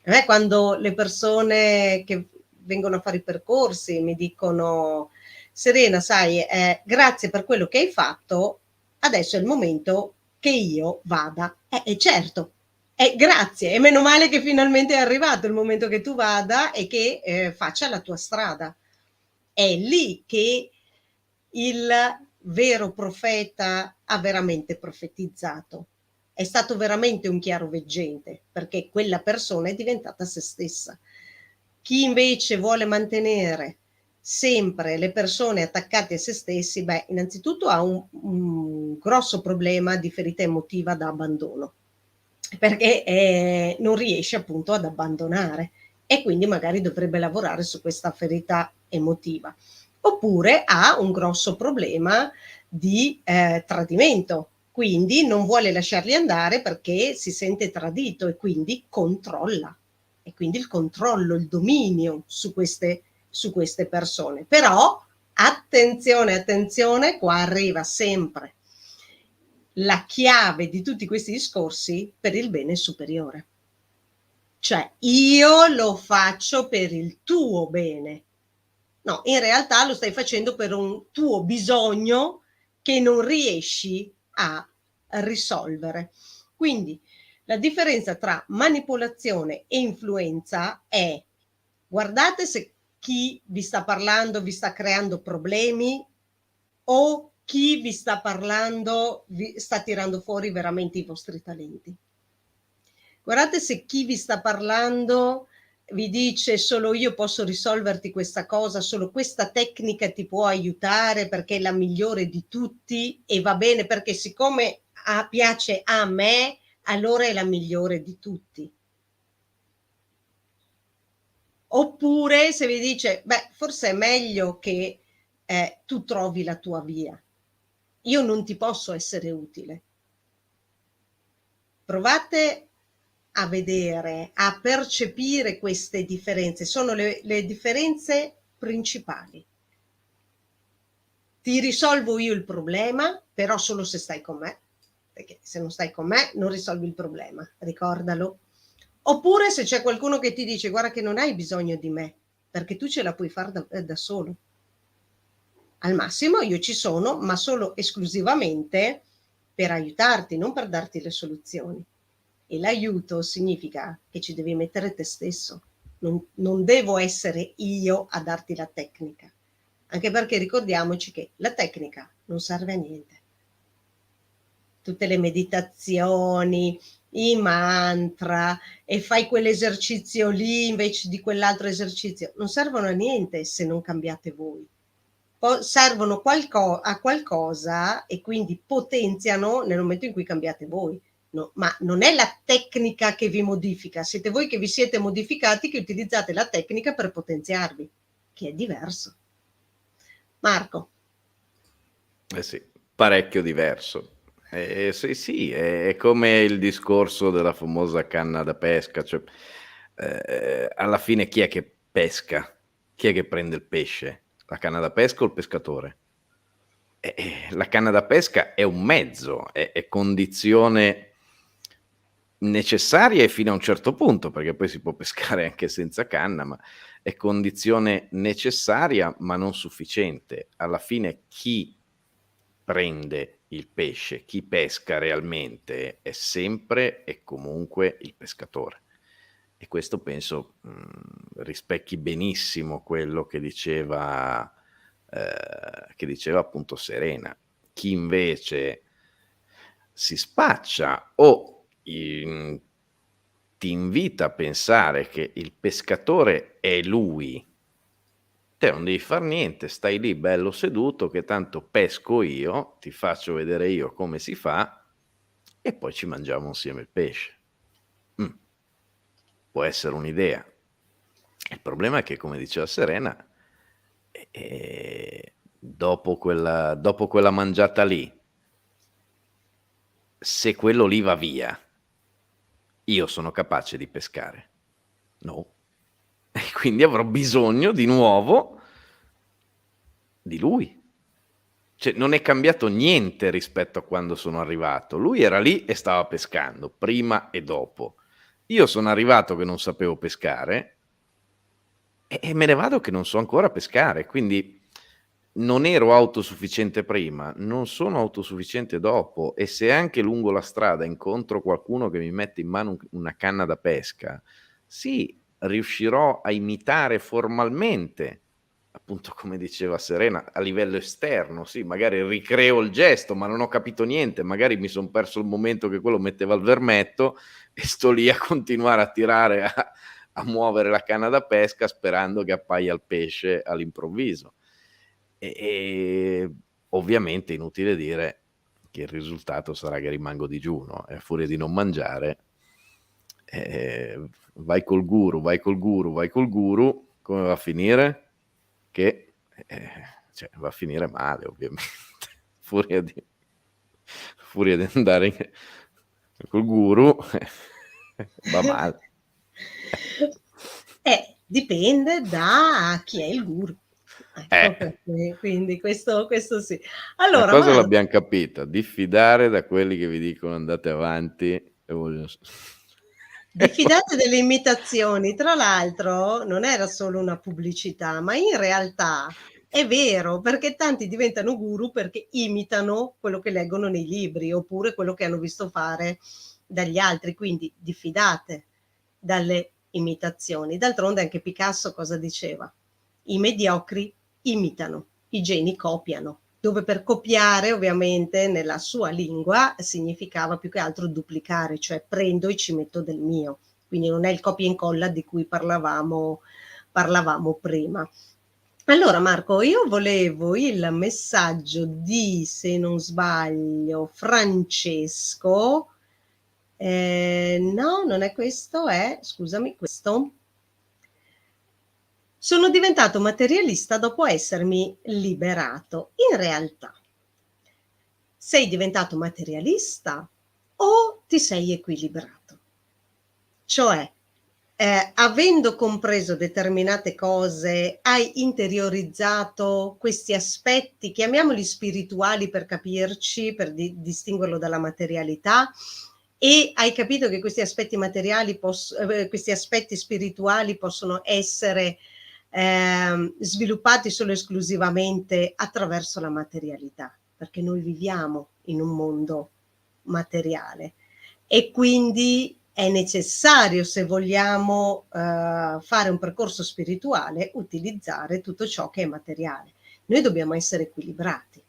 A me quando le persone che vengono a fare i percorsi mi dicono Serena, sai, grazie per quello che hai fatto, adesso è il momento che io vada. Certo, grazie, e meno male che finalmente è arrivato il momento che tu vada e che faccia la tua strada. È lì che il vero profeta ha veramente profetizzato. È stato veramente un chiaroveggente, perché quella persona è diventata se stessa. Chi invece vuole mantenere sempre le persone attaccate a se stessi, beh, innanzitutto ha un grosso problema di ferita emotiva da abbandono, perché non riesce appunto ad abbandonare e quindi magari dovrebbe lavorare su questa ferita emotiva. Oppure ha un grosso problema di tradimento, quindi non vuole lasciarli andare perché si sente tradito e quindi controlla. E quindi il controllo, il dominio su queste persone. Però attenzione, attenzione, qua arriva sempre la chiave di tutti questi discorsi per il bene superiore. Cioè, io lo faccio per il tuo bene. No, in realtà lo stai facendo per un tuo bisogno che non riesci a risolvere. Quindi la differenza tra manipolazione e influenza è: guardate se chi vi sta parlando vi sta creando problemi o chi vi sta parlando vi sta tirando fuori veramente i vostri talenti. Guardate se chi vi sta parlando vi dice solo io posso risolverti questa cosa, solo questa tecnica ti può aiutare perché è la migliore di tutti e va bene perché siccome piace a me, allora è la migliore di tutti. Oppure se vi dice, beh, forse è meglio che tu trovi la tua via. Io non ti posso essere utile. Provate a vedere, a percepire queste differenze. Sono le differenze principali. Ti risolvo io il problema, però solo se stai con me, perché se non stai con me non risolvi il problema, ricordalo. Oppure se c'è qualcuno che ti dice guarda che non hai bisogno di me, perché tu ce la puoi fare da solo. Al massimo io ci sono, ma solo esclusivamente per aiutarti, non per darti le soluzioni. E l'aiuto significa che ci devi mettere te stesso. Non devo essere io a darti la tecnica. Anche perché ricordiamoci che la tecnica non serve a niente. Tutte le meditazioni, i mantra, e fai quell'esercizio lì invece di quell'altro esercizio, non servono a niente se non cambiate voi. Servono a qualcosa e quindi potenziano nel momento in cui cambiate voi. No, ma non è la tecnica che vi modifica, siete voi che vi siete modificati, che utilizzate la tecnica per potenziarvi, che è diverso. Marco. Sì, parecchio diverso. Sì, è come il discorso della famosa canna da pesca, cioè, alla fine chi è che pesca? Chi è che prende il pesce? La canna da pesca o il pescatore? La canna da pesca è un mezzo, è condizione necessaria e fino a un certo punto, perché poi si può pescare anche senza canna, ma è condizione necessaria ma non sufficiente. Alla fine chi prende il pesce, chi pesca realmente è sempre e comunque il pescatore. E questo penso, rispecchi benissimo quello che diceva appunto Serena. Chi invece si spaccia o ti invita a pensare che il pescatore è lui, te non devi far niente, stai lì bello seduto che tanto pesco io, ti faccio vedere io come si fa e poi ci mangiamo insieme il pesce. Può essere un'idea. Il problema è che, come diceva Serena, dopo quella mangiata lì, se quello lì va via, io sono capace di pescare? No. E quindi avrò bisogno di nuovo di lui. Cioè, non è cambiato niente rispetto a quando sono arrivato. Lui era lì e stava pescando, prima e dopo. Io sono arrivato che non sapevo pescare e me ne vado che non so ancora pescare, quindi non ero autosufficiente prima, non sono autosufficiente dopo, e se anche lungo la strada incontro qualcuno che mi mette in mano una canna da pesca, sì, riuscirò a imitare formalmente, appunto come diceva Serena, a livello esterno, sì, magari ricreo il gesto, ma non ho capito niente, magari mi son perso il momento che quello metteva il vermetto e sto lì a continuare a tirare, a muovere la canna da pesca sperando che appaia il pesce all'improvviso. E ovviamente è inutile dire che il risultato sarà che rimango digiuno e a furia di non mangiare, vai col guru, vai col guru, vai col guru, come va a finire? Che cioè, va a finire male ovviamente, furia di andare col guru va male. Dipende da chi è il guru. Ecco, quindi questo sì. Una Allora, cosa Marco, l'abbiam capita, diffidare da quelli che vi dicono andate avanti e vogliono diffidate delle imitazioni. Tra l'altro non era solo una pubblicità, ma in realtà è vero, perché tanti diventano guru perché imitano quello che leggono nei libri, oppure quello che hanno visto fare dagli altri, quindi diffidate dalle imitazioni. D'altronde anche Picasso cosa diceva? I mediocri imitano, i geni copiano, dove per copiare ovviamente nella sua lingua significava più che altro duplicare, cioè prendo e ci metto del mio, quindi non è il copia e incolla di cui parlavamo prima. Allora Marco, io volevo il messaggio di, se non sbaglio, Francesco. No, non è questo, è, scusami, questo. Sono diventato materialista dopo essermi liberato. In realtà, sei diventato materialista o ti sei equilibrato? Cioè, avendo compreso determinate cose, hai interiorizzato questi aspetti, chiamiamoli spirituali per capirci, per distinguerlo dalla materialità, E hai capito che questi aspetti materiali questi aspetti spirituali possono essere sviluppati solo esclusivamente attraverso la materialità, perché noi viviamo in un mondo materiale e quindi è necessario, se vogliamo fare un percorso spirituale, utilizzare tutto ciò che è materiale. Noi dobbiamo essere equilibrati.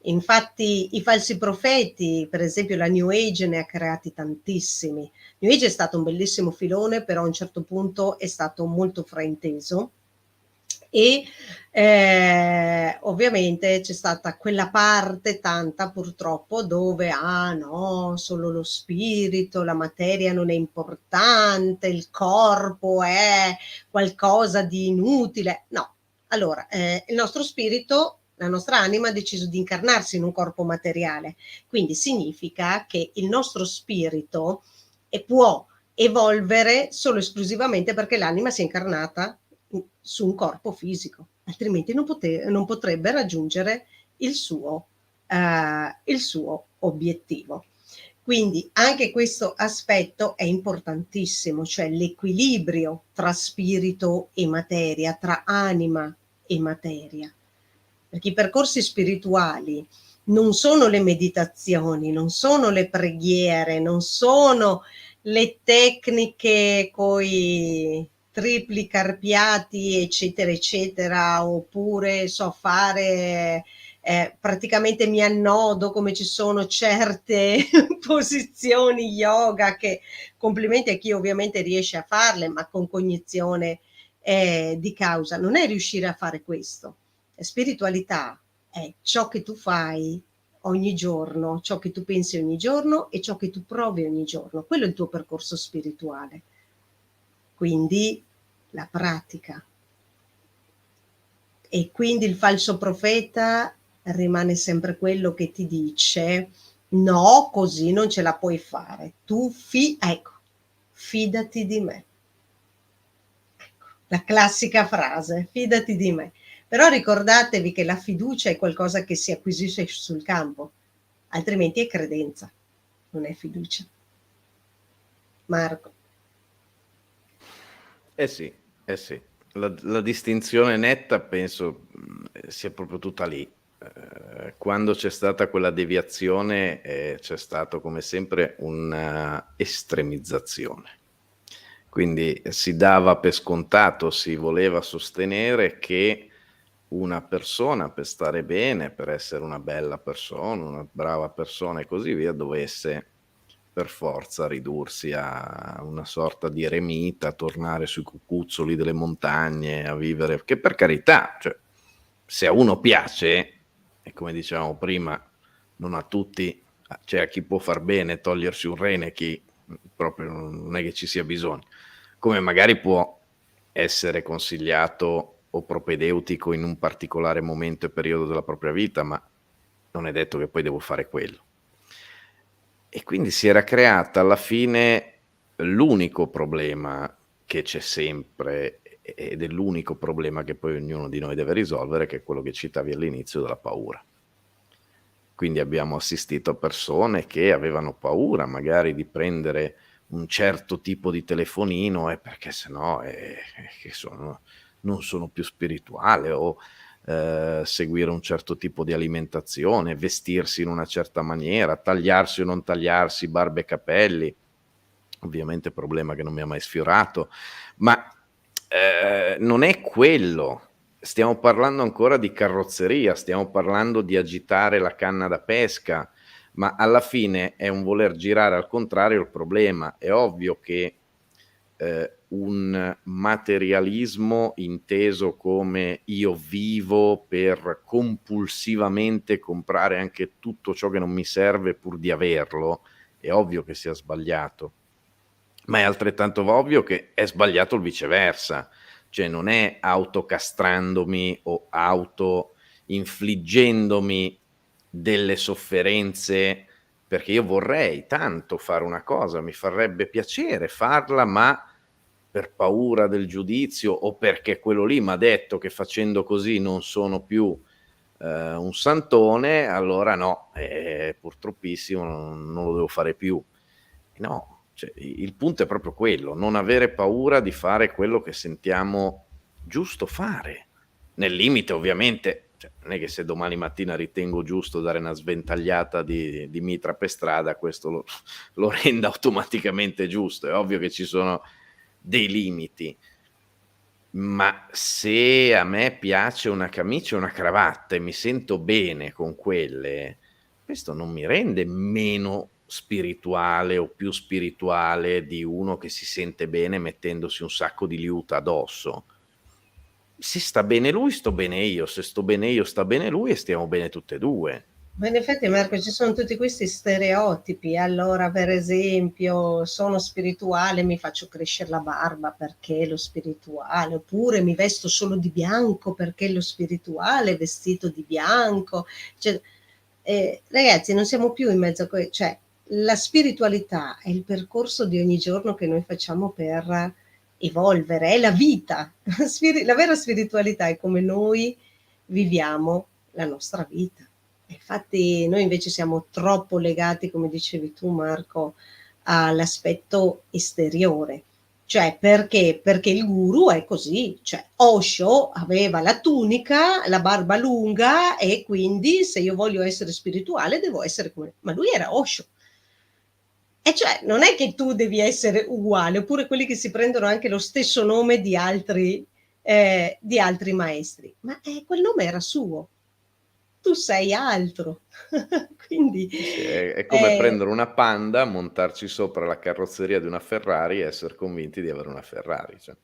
Infatti i falsi profeti, per esempio la New Age ne ha creati tantissimi. New Age è stato un bellissimo filone, però a un certo punto è stato molto frainteso e ovviamente c'è stata quella parte, tanta purtroppo, dove no, solo lo spirito, la materia non è importante, il corpo è qualcosa di inutile. No, allora il nostro spirito, la nostra anima ha deciso di incarnarsi in un corpo materiale, quindi significa che il nostro spirito può evolvere solo esclusivamente perché l'anima si è incarnata su un corpo fisico, altrimenti non potrebbe raggiungere il suo obiettivo. Quindi anche questo aspetto è importantissimo, cioè l'equilibrio tra spirito e materia, tra anima e materia. Perché i percorsi spirituali non sono le meditazioni, non sono le preghiere, non sono le tecniche coi tripli carpiati, eccetera, eccetera, oppure so fare praticamente mi annodo, come ci sono certe posizioni yoga che complimenti a chi ovviamente riesce a farle, ma con cognizione di causa. Non è riuscire a fare questo. Spiritualità è ciò che tu fai ogni giorno, ciò che tu pensi ogni giorno e ciò che tu provi ogni giorno. Quello è il tuo percorso spirituale. Quindi la pratica. E quindi il falso profeta rimane sempre quello che ti dice no, così non ce la puoi fare. Tu fidati di me. Ecco, la classica frase, fidati di me. Però ricordatevi che la fiducia è qualcosa che si acquisisce sul campo, altrimenti è credenza, non è fiducia. Marco. Sì, eh sì. La distinzione netta penso sia proprio tutta lì. Quando c'è stata quella deviazione c'è stato come sempre una estremizzazione. Quindi si dava per scontato, si voleva sostenere che una persona per stare bene, per essere una bella persona, una brava persona e così via, dovesse per forza ridursi a una sorta di eremita, tornare sui cucuzzoli delle montagne, a vivere, che per carità, cioè, se a uno piace, e come dicevamo prima, non a tutti, cioè a chi può far bene togliersi un rene, chi proprio non è che ci sia bisogno, come magari può essere consigliato o propedeutico in un particolare momento e periodo della propria vita, ma non è detto che poi devo fare quello. E quindi si era creata alla fine l'unico problema che c'è sempre ed è l'unico problema che poi ognuno di noi deve risolvere, che è quello che citavi all'inizio della paura. Quindi abbiamo assistito a persone che avevano paura magari di prendere un certo tipo di telefonino perché sennò che non sono più spirituale o seguire un certo tipo di alimentazione, vestirsi in una certa maniera, tagliarsi o non tagliarsi barba e capelli. Ovviamente problema che non mi ha mai sfiorato, ma non è quello. Stiamo parlando ancora di carrozzeria, stiamo parlando di agitare la canna da pesca, ma alla fine è un voler girare al contrario il problema. È ovvio che un materialismo inteso come io vivo per compulsivamente comprare anche tutto ciò che non mi serve pur di averlo, è ovvio che sia sbagliato. Ma è altrettanto ovvio che è sbagliato il viceversa, cioè non è autocastrandomi o autoinfliggendomi delle sofferenze, perché io vorrei tanto fare una cosa, mi farebbe piacere farla, ma per paura del giudizio o perché quello lì m'ha detto che facendo così non sono più un santone, allora no, purtroppissimo non lo devo fare più. No, cioè, il punto è proprio quello, non avere paura di fare quello che sentiamo giusto fare. Nel limite ovviamente, cioè, non è che se domani mattina ritengo giusto dare una sventagliata di mitra per strada, questo lo renda automaticamente giusto. È ovvio che ci sono dei limiti, ma se a me piace una camicia e una cravatta e mi sento bene con quelle, questo non mi rende meno spirituale o più spirituale di uno che si sente bene mettendosi un sacco di liuta addosso. Se sta bene lui, sto bene io, se sto bene io, sta bene lui e stiamo bene tutte e 2. Ma in effetti Marco ci sono tutti questi stereotipi, allora per esempio sono spirituale, mi faccio crescere la barba perché lo spirituale, oppure mi vesto solo di bianco perché lo spirituale è vestito di bianco, cioè, ragazzi non siamo più in mezzo a cioè la spiritualità è il percorso di ogni giorno che noi facciamo per evolvere, è la vita, la vera spiritualità è come noi viviamo la nostra vita. Infatti noi invece siamo troppo legati, come dicevi tu Marco, all'aspetto esteriore. Cioè perché? Perché il guru è così, cioè Osho aveva la tunica, la barba lunga e quindi se io voglio essere spirituale devo essere come... Ma lui era Osho. E cioè non è che tu devi essere uguale, oppure quelli che si prendono anche lo stesso nome di altri maestri, ma quel nome era suo, tu sei altro. Quindi Sì, sì, è come prendere una Panda, montarci sopra la carrozzeria di una Ferrari e esser convinti di avere una Ferrari, cioè.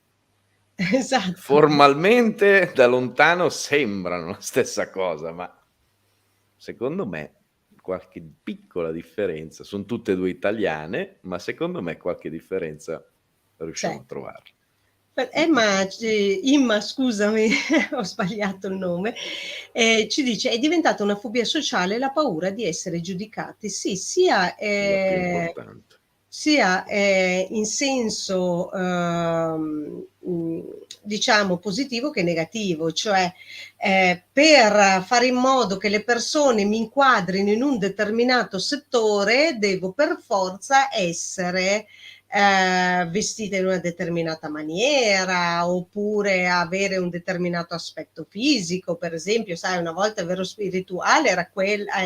esatto. Formalmente da lontano sembrano la stessa cosa, ma secondo me qualche piccola differenza, son tutte e 2 italiane, ma secondo me qualche differenza riusciamo C'è. a trovarla. Imma, scusami, ho sbagliato il nome, ci dice: "È diventata una fobia sociale la paura di essere giudicati". Sì, La più importante. sia in senso, diciamo positivo che negativo, cioè, per fare in modo che le persone mi inquadrino in un determinato settore, devo per forza essere vestita in una determinata maniera oppure avere un determinato aspetto fisico, per esempio, sai, una volta il vero spirituale era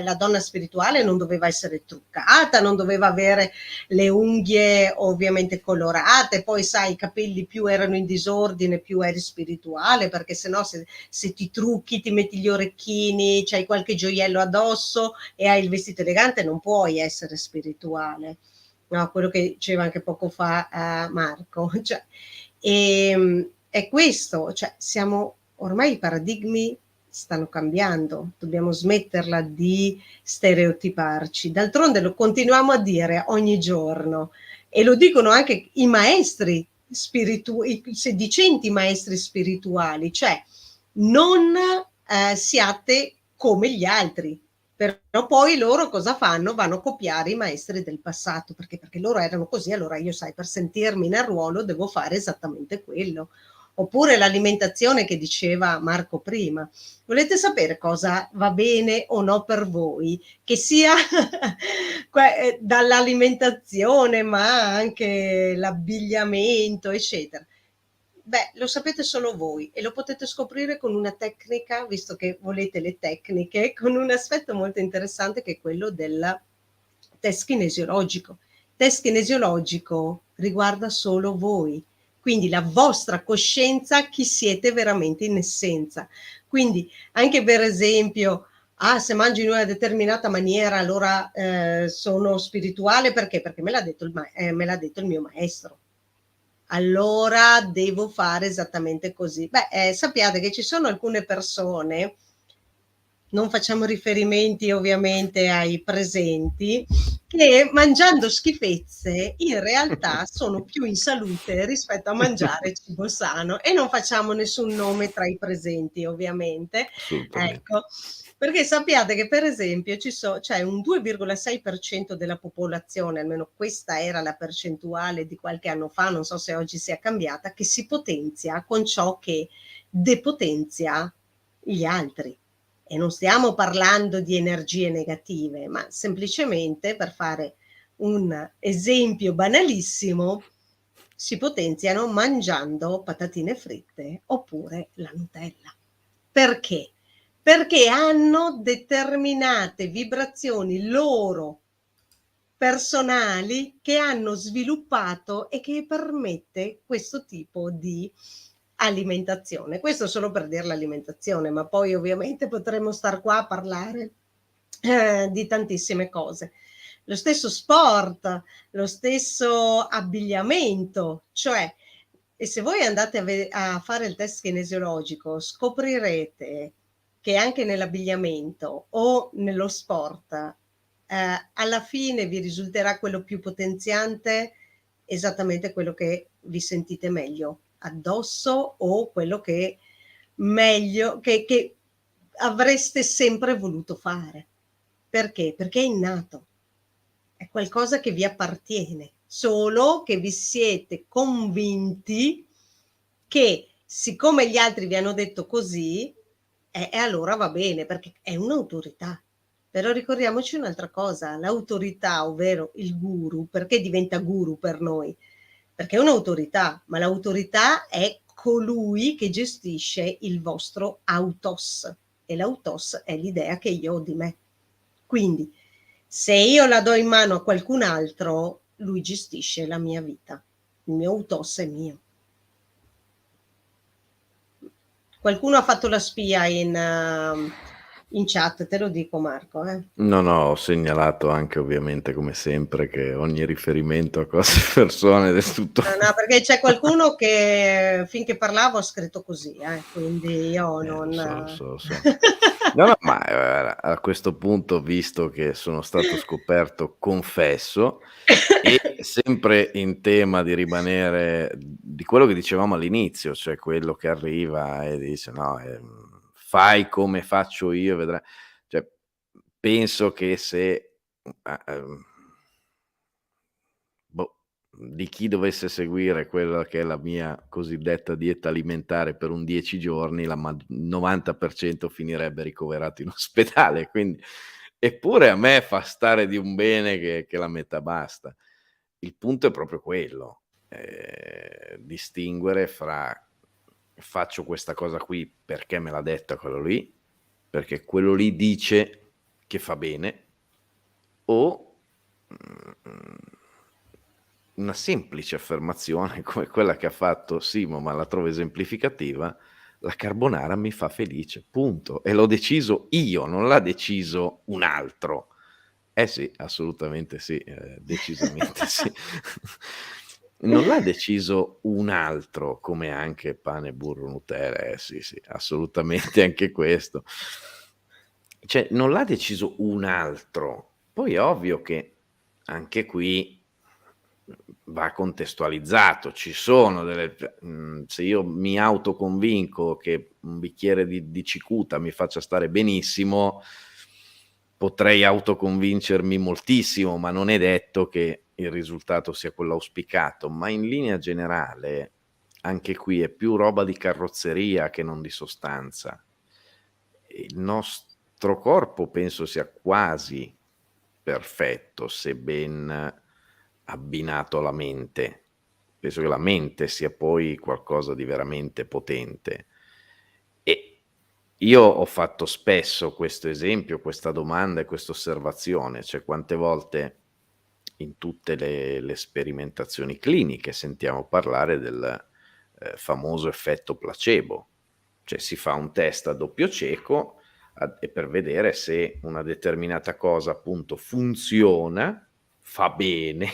la donna spirituale non doveva essere truccata, non doveva avere le unghie ovviamente colorate, poi sai, i capelli più erano in disordine, più eri spirituale, perché sennò se ti trucchi, ti metti gli orecchini, c'hai qualche gioiello addosso e hai il vestito elegante, non puoi essere spirituale. No, quello che diceva anche poco fa Marco, cioè, è questo, cioè, siamo ormai i paradigmi stanno cambiando, dobbiamo smetterla di stereotiparci. D'altronde lo continuiamo a dire ogni giorno e lo dicono anche i maestri spirituali, i sedicenti maestri spirituali, cioè non siate come gli altri, però poi loro cosa fanno? Vanno a copiare i maestri del passato, perché loro erano così, allora io sai, per sentirmi nel ruolo devo fare esattamente quello. Oppure l'alimentazione che diceva Marco prima. Volete sapere cosa va bene o no per voi? Che sia dall'alimentazione, ma anche l'abbigliamento, eccetera. Beh, lo sapete solo voi e lo potete scoprire con una tecnica, visto che volete le tecniche, con un aspetto molto interessante che è quello del test kinesiologico. Il test kinesiologico riguarda solo voi, quindi la vostra coscienza, chi siete veramente in essenza. Quindi anche per esempio, se mangio in una determinata maniera allora sono spirituale, perché? Perché me l'ha detto me l'ha detto il mio maestro, allora devo fare esattamente così. Beh, sappiate che ci sono alcune persone, non facciamo riferimenti ovviamente ai presenti, che mangiando schifezze in realtà sono più in salute rispetto a mangiare cibo sano, e non facciamo nessun nome tra i presenti ovviamente, Assolutamente. ecco. Perché sappiate che per esempio c'è un 2,6% della popolazione, almeno questa era la percentuale di qualche anno fa, non so se oggi sia cambiata, che si potenzia con ciò che depotenzia gli altri. E non stiamo parlando di energie negative, ma semplicemente per fare un esempio banalissimo, si potenziano mangiando patatine fritte oppure la Nutella. Perché? Perché hanno determinate vibrazioni loro personali che hanno sviluppato e che permette questo tipo di alimentazione. Questo solo per dire l'alimentazione, ma poi ovviamente potremmo star qua a parlare di tantissime cose. Lo stesso sport, lo stesso abbigliamento, cioè, e se voi andate a fare il test kinesiologico, scoprirete che anche nell'abbigliamento o nello sport, alla fine vi risulterà quello più potenziante esattamente quello che vi sentite meglio addosso o quello che meglio che avreste sempre voluto fare. Perché? Perché è innato, è qualcosa che vi appartiene, solo che vi siete convinti che siccome gli altri vi hanno detto così, e allora va bene, perché è un'autorità. Però ricordiamoci un'altra cosa, l'autorità, ovvero il guru, perché diventa guru per noi? Perché è un'autorità, ma l'autorità è colui che gestisce il vostro autos, e l'autos è l'idea che io ho di me. Quindi, se io la do in mano a qualcun altro, lui gestisce la mia vita. Il mio autos è mio. Qualcuno ha fatto la spia in chat, te lo dico Marco. No, no, ho segnalato anche ovviamente come sempre che ogni riferimento a cose e persone del tutto No, perché c'è qualcuno che finché parlavo ha scritto così, quindi io lo non... so, lo so. No, no, ma a questo punto, visto che sono stato scoperto, confesso, e sempre in tema di rimanere di quello che dicevamo all'inizio, cioè quello che arriva e dice: "No, fai come faccio io e vedrai". Cioè, penso che se, a boh, di chi dovesse seguire quella che è la mia cosiddetta dieta alimentare per un 10 giorni, la ma 90% finirebbe ricoverato in ospedale, quindi eppure a me fa stare di un bene che la metà basta. Il punto è proprio quello, distinguere fra: faccio questa cosa qui perché me l'ha detta quello lì, perché quello lì dice che fa bene, o, mhmm, una semplice affermazione come quella che ha fatto Simo, ma la trovo esemplificativa: "La carbonara mi fa felice, punto. E l'ho deciso io, non l'ha deciso un altro". Eh sì, assolutamente sì, decisamente sì. Non l'ha deciso un altro, come anche pane, burro, Nutella, sì, sì, assolutamente anche questo. Cioè, non l'ha deciso un altro. Poi è ovvio che anche qui, va contestualizzato. Ci sono se io mi autoconvinco che un bicchiere di cicuta mi faccia stare benissimo, potrei autoconvincermi moltissimo, ma non è detto che il risultato sia quello auspicato. Ma in linea generale, anche qui è più roba di carrozzeria che non di sostanza. Il nostro corpo penso sia quasi perfetto, se ben abbinato alla mente. Penso che la mente sia poi qualcosa di veramente potente. E io ho fatto spesso questo esempio, questa domanda e questa osservazione, cioè quante volte in tutte le sperimentazioni cliniche sentiamo parlare del, famoso effetto placebo. Cioè si fa un test a doppio cieco e per vedere se una determinata cosa appunto funziona, fa bene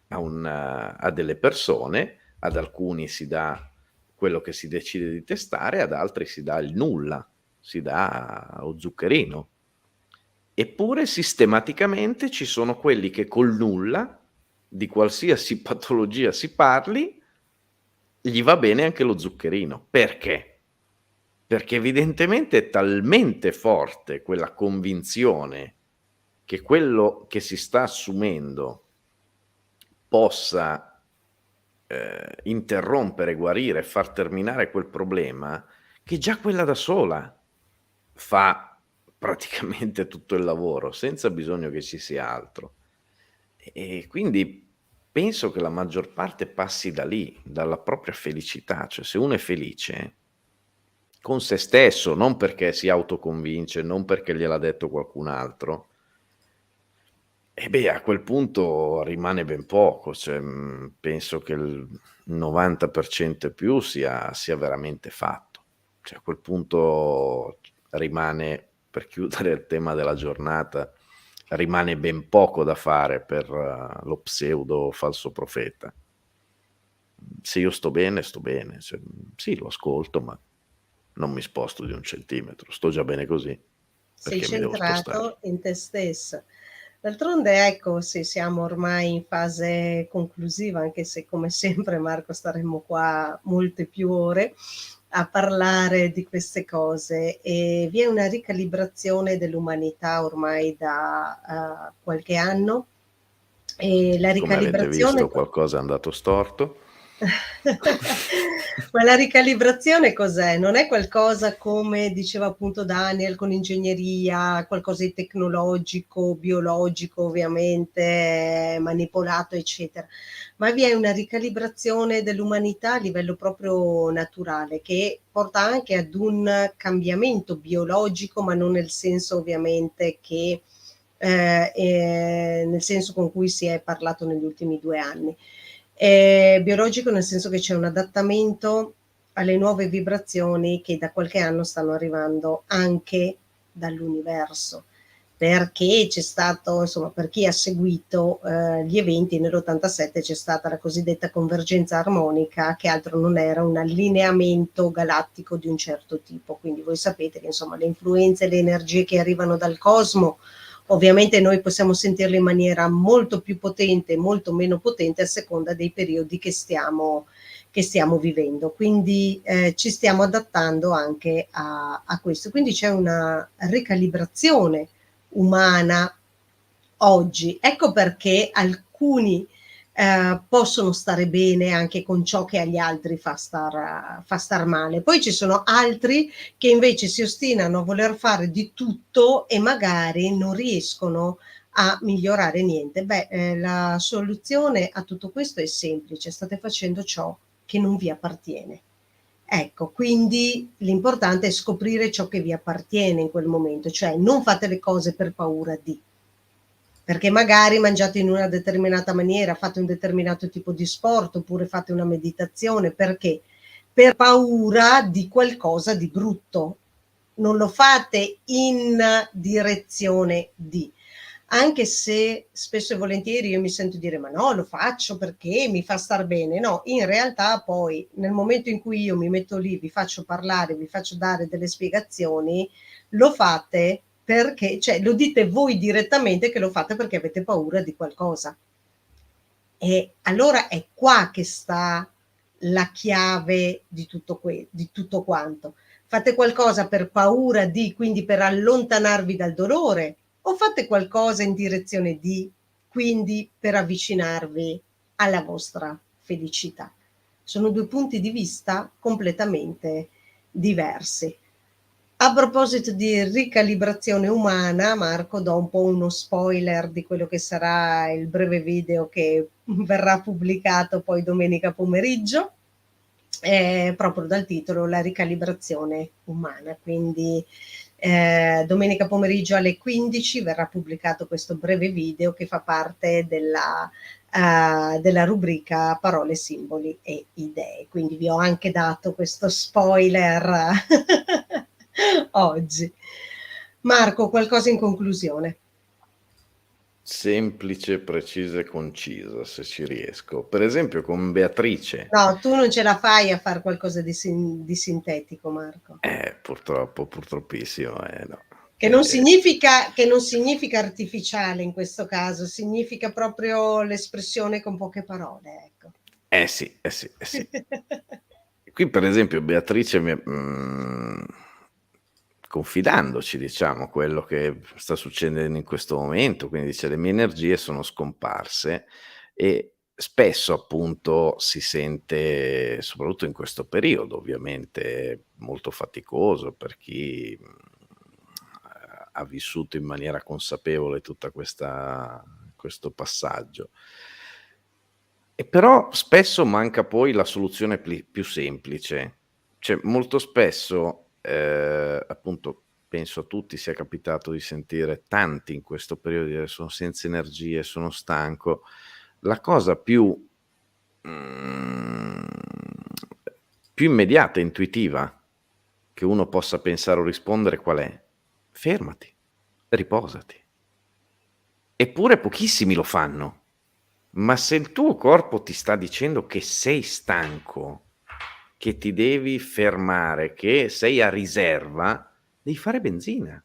a delle persone, ad alcuni si dà quello che si decide di testare, ad altri si dà il nulla, si dà lo zuccherino. Eppure sistematicamente ci sono quelli che col nulla, di qualsiasi patologia si parli, gli va bene anche lo zuccherino. Perché? Perché evidentemente è talmente forte quella convinzione che quello che si sta assumendo possa, interrompere, guarire, far terminare quel problema, che già quella da sola fa praticamente tutto il lavoro, senza bisogno che ci sia altro. E quindi penso che la maggior parte passi da lì, dalla propria felicità. Cioè se uno è felice con se stesso, non perché si autoconvince, non perché gliel'ha detto qualcun altro, e beh, a quel punto rimane ben poco. Cioè, penso che il 90% e più sia veramente fatto. Cioè, a quel punto rimane, per chiudere il tema della giornata, rimane ben poco da fare per lo pseudo falso profeta. Se io sto bene, cioè, sì, lo ascolto, ma non mi sposto di un centimetro, sto già bene così, Sei perché mi devo spostare? centrato in te stesso. D'altronde, ecco, sì, siamo ormai in fase conclusiva, anche se come sempre, Marco, staremo qua molte più ore a parlare di queste cose, e vi è una ricalibrazione dell'umanità ormai da qualche anno, e la Come avete ricalibrazione visto, qualcosa è andato storto. ma la ricalibrazione cos'è? Non è qualcosa, come diceva appunto Daniel, con ingegneria, qualcosa di tecnologico, biologico ovviamente, manipolato, eccetera, ma vi è una ricalibrazione dell'umanità a livello proprio naturale, che porta anche ad un cambiamento biologico, ma non nel senso ovviamente che nel senso con cui si è parlato negli ultimi 2 anni. Biologico nel senso che c'è un adattamento alle nuove vibrazioni che da qualche anno stanno arrivando anche dall'universo, perché c'è stato, insomma, per chi ha seguito gli eventi nell'87, c'è stata la cosiddetta convergenza armonica, che altro non era un allineamento galattico di un certo tipo. Quindi voi sapete che insomma le influenze, le energie che arrivano dal cosmo, ovviamente noi possiamo sentirle in maniera molto più potente, molto meno potente a seconda dei periodi che stiamo vivendo. Quindi ci stiamo adattando anche a questo. Quindi c'è una ricalibrazione umana oggi. Ecco perché alcuni possono stare bene anche con ciò che agli altri fa star male. Poi ci sono altri che invece si ostinano a voler fare di tutto e magari non riescono a migliorare niente. La soluzione a tutto questo è semplice: state facendo ciò che non vi appartiene. Ecco, quindi l'importante è scoprire ciò che vi appartiene in quel momento, cioè non fate le cose per paura di, perché magari mangiate in una determinata maniera, fate un determinato tipo di sport, oppure fate una meditazione, perché? Per paura di qualcosa di brutto. Non lo fate in direzione di. Anche se spesso e volentieri io mi sento dire: ma no, lo faccio perché mi fa star bene. No, in realtà poi nel momento in cui io mi metto lì, vi faccio parlare, vi faccio dare delle spiegazioni, lo fate perché, cioè lo dite voi direttamente che lo fate perché avete paura di qualcosa. E allora è qua che sta la chiave di di tutto quanto. Fate qualcosa per paura di, quindi per allontanarvi dal dolore, o fate qualcosa in direzione di, quindi per avvicinarvi alla vostra felicità? Sono due punti di vista completamente diversi. A proposito di ricalibrazione umana, Marco, do un po' uno spoiler di quello che sarà il breve video che verrà pubblicato poi domenica pomeriggio, proprio dal titolo La ricalibrazione umana. Quindi domenica pomeriggio alle 15 verrà pubblicato questo breve video che fa parte della rubrica Parole, simboli e idee. Quindi vi ho anche dato questo spoiler oggi. Marco, qualcosa in conclusione? Semplice, precisa e concisa, se ci riesco. Per esempio con Beatrice, No, tu non ce la fai a fare qualcosa di sintetico, Marco. purtroppo, purtroppissimo, no. Che non significa artificiale in questo caso, significa proprio l'espressione con poche parole, ecco. Sì, sì, sì. Qui per esempio Beatrice confidandoci, diciamo, quello che sta succedendo in questo momento, quindi dice: "Le mie energie sono scomparse", e spesso appunto si sente, soprattutto in questo periodo, ovviamente molto faticoso per chi, ha vissuto in maniera consapevole tutta questo passaggio. E però spesso manca poi la soluzione più semplice. Cioè, molto spesso, appunto, penso a tutti sia capitato di sentire tanti in questo periodo dire: "Sono senza energie, sono stanco". La cosa mhmm, più immediata e intuitiva che uno possa pensare o rispondere qual è? Fermati, riposati. Eppure pochissimi lo fanno. Ma se il tuo corpo ti sta dicendo che sei stanco, che ti devi fermare, che sei a riserva, devi fare benzina.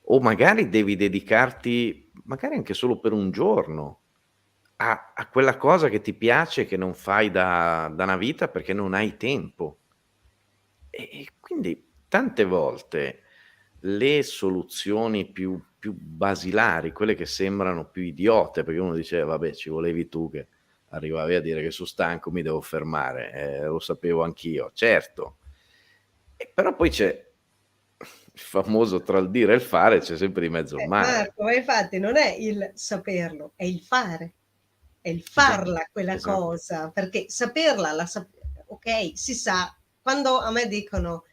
O magari devi dedicarti, magari anche solo per un giorno, a quella cosa che ti piace, che non fai da una vita perché non hai tempo. E quindi tante volte le soluzioni più basilari, quelle che sembrano più idiote, perché uno dice: "Vabbè, ci volevi tu che arrivavi a dire che so' stanco, mi devo fermare, lo sapevo anch'io." Certo, però poi c'è il famoso tra il dire e il fare, c'è sempre di mezzo il mare. Marco, ma infatti non è il saperlo, è il fare. È il Esatto, farla quella esatto. cosa, perché saperla okay, si sa. Quando a me dicono: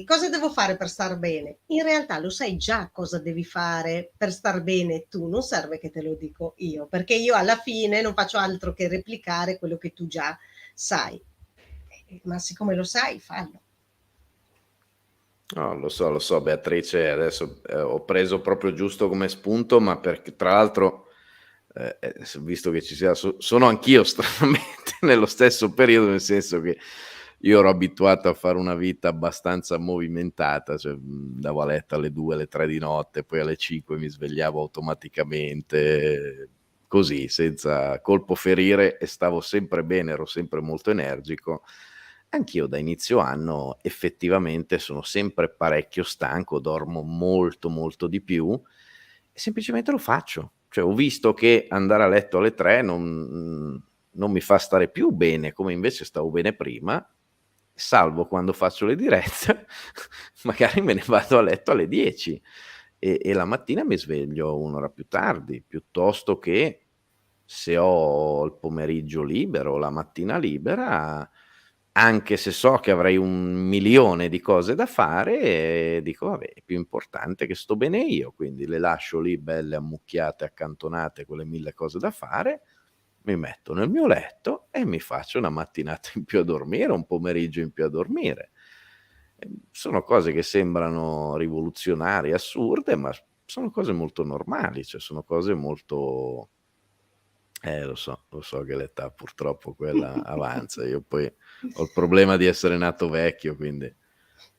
"Cosa devo fare per star bene?" In realtà lo sai già cosa devi fare per star bene tu, non serve che te lo dico io, perché io alla fine non faccio altro che replicare quello che tu già sai. Ma siccome lo sai, fallo. No, lo so Beatrice, adesso, ho preso proprio giusto come spunto, ma perché tra l'altro, visto che ci sia sono anch'io stranamente nello stesso periodo, nel senso che io ero abituato a fare una vita abbastanza movimentata, cioè, andavo a letto alle 2, alle 3 di notte, poi alle 5 mi svegliavo automaticamente, così, senza colpo ferire e stavo sempre bene, ero sempre molto energico. Anch'io da inizio anno effettivamente sono sempre parecchio stanco, dormo molto, molto di più e semplicemente lo faccio. Cioè ho visto che andare a letto alle 3 non mi fa stare più bene, come invece stavo bene prima, salvo quando faccio le dirette, magari me ne vado a letto alle 10 e la mattina mi sveglio 1 ora più tardi, piuttosto che se ho il pomeriggio libero, la mattina libera, anche se so che avrei 1.000.000 di cose da fare, dico: "Vabbè, è più importante che sto bene io", quindi le lascio lì belle ammucchiate, accantonate, quelle 1000 cose da fare, mi metto nel mio letto e mi faccio una mattinata in più a dormire, un pomeriggio in più a dormire. Sono cose che sembrano rivoluzionarie, assurde, ma sono cose molto normali, cioè sono cose molto lo so che l'età purtroppo quella avanza. Io poi ho il problema di essere nato vecchio, quindi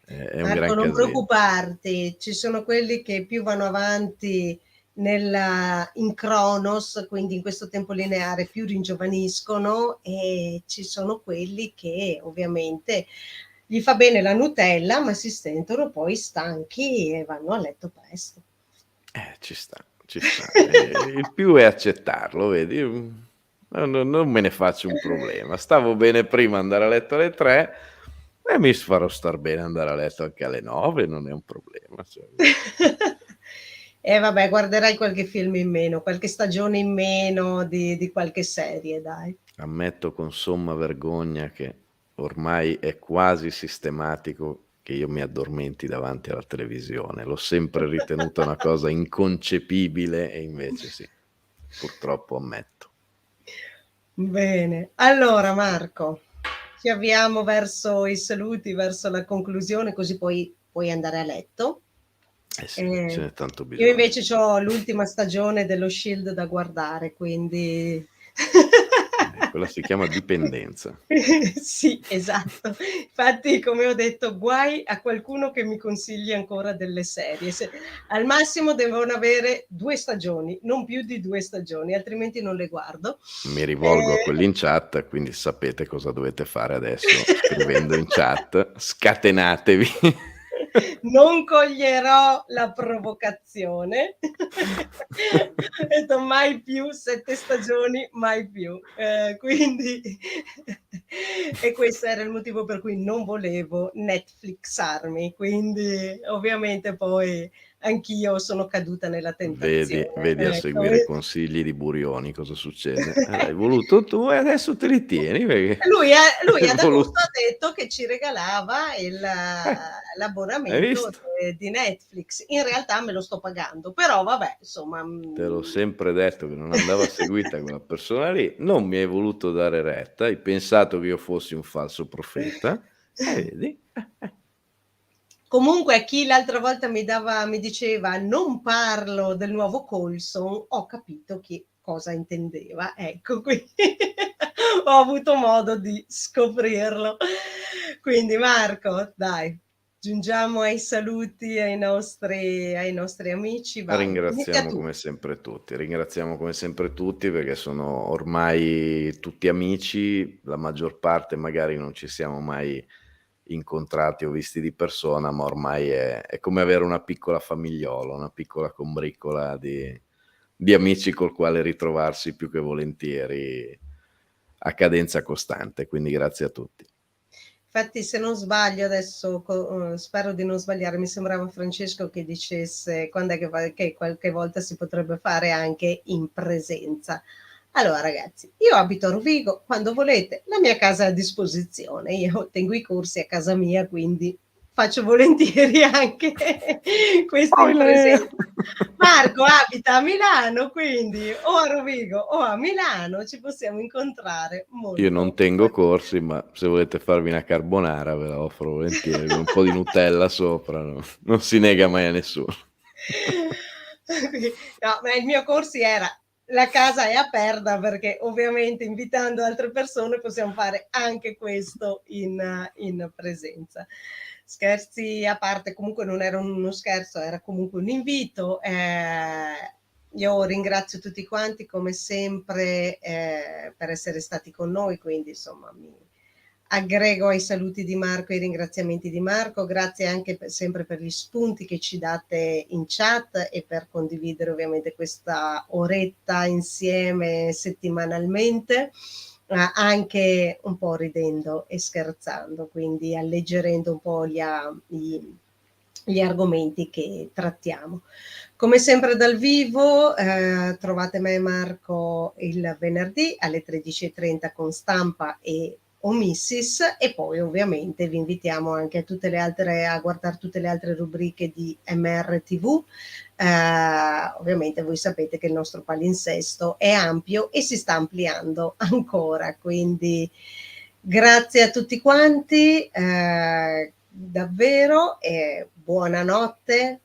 è un Marco, gran non casino. preoccuparti, ci sono quelli che più vanno avanti in Cronos, quindi in questo tempo lineare, più ringiovaniscono e ci sono quelli che ovviamente gli fa bene la Nutella, ma si sentono poi stanchi e vanno a letto presto. Ci sta, ci sta. Il più è accettarlo, vedi? Non me ne faccio un problema. Stavo bene prima andare a letto alle 3 e mi farò star bene andare a letto anche alle 9, non è un problema, cioè. E vabbè, guarderai qualche film in meno, qualche stagione in meno di qualche serie, dai. Ammetto con somma vergogna che ormai è quasi sistematico che io mi addormenti davanti alla televisione. L'ho sempre ritenuta una cosa inconcepibile e invece sì, purtroppo ammetto. Bene, allora Marco, ci avviamo verso i saluti, verso la conclusione, così poi puoi andare a letto. Eh sì, ce Ehm, n'è tanto io bisogno. invece c'ho l'ultima stagione dello Shield da guardare, quindi Quella si chiama dipendenza. sì, esatto. Infatti, come ho detto, guai a qualcuno che mi consigli ancora delle serie. Al massimo devono avere 2 stagioni, non più di 2 stagioni, altrimenti non le guardo. Mi rivolgo a Ehm quelli in chat, quindi sapete cosa dovete fare adesso scrivendo in chat. Scatenatevi. Non coglierò la provocazione. Ho detto mai più 7 stagioni, mai più. Quindi E questo era il motivo per cui non volevo Netflixarmi, quindi ovviamente poi anch'io sono caduta nella Vedi, tentazione, vedi a ecco. seguire i consigli di Burioni cosa succede. L'hai voluto tu e adesso te li tieni perché Lui hai ad agosto voluto ha detto che ci regalava eh, hai l'abbonamento visto? di Netflix. In realtà me lo sto pagando, però vabbè, insomma, Te l'ho sempre detto che non andava seguita quella persona lì, non mi hai voluto dare retta, hai pensato che io fossi un falso profeta e vedi? Comunque a chi l'altra volta mi diceva: "Non parlo del nuovo Coulson", ho capito che cosa intendeva, ecco, quindi ho avuto modo di scoprirlo. Quindi Marco, dai, giungiamo ai saluti ai nostri amici, vai, inizia tu. Ringraziamo come sempre tutti perché sono ormai tutti amici, la maggior parte magari non ci siamo mai incontrati o visti di persona, ma ormai è come avere una piccola famigliola, una piccola combriccola di amici col quale ritrovarsi più che volentieri a cadenza costante, quindi grazie a tutti. Infatti se non sbaglio adesso spero di non sbagliare, mi sembrava Francesco che dicesse quand'è che qualche volta si potrebbe fare anche in presenza. Allora ragazzi, io abito a Rovigo, quando volete la mia casa è a disposizione, io tengo i corsi a casa mia, quindi faccio volentieri anche queste in Spoiler! presenza. Marco abita a Milano, quindi o a Rovigo o a Milano ci possiamo incontrare Io non molto tengo vol corsi, ma se volete farvi una carbonara ve la offro volentieri, con un po' di Nutella sopra, non si nega mai a nessuno. No, ma il mio corsi era: la casa è aperta perché ovviamente invitando altre persone possiamo fare anche questo in presenza. Scherzi a parte, comunque non era uno scherzo, era comunque un invito. Io ringrazio tutti quanti come sempre per essere stati con noi, quindi insomma mi aggrego ai saluti di Marco e ai ringraziamenti di Marco. Grazie anche sempre per gli spunti che ci date in chat e per condividere ovviamente questa oretta insieme settimanalmente, anche un po' ridendo e scherzando, quindi alleggerendo un po' gli argomenti che trattiamo. Come sempre dal vivo, trovate me e Marco il venerdì alle 13:30 con Stampa e Omissis, e poi ovviamente vi invitiamo anche a guardare tutte le altre rubriche di MRTV. Ovviamente voi sapete che il nostro palinsesto è ampio e si sta ampliando ancora, quindi grazie a tutti quanti, davvero, e buonanotte,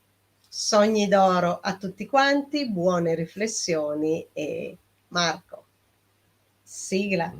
sogni d'oro a tutti quanti, buone riflessioni e Marco, sigla.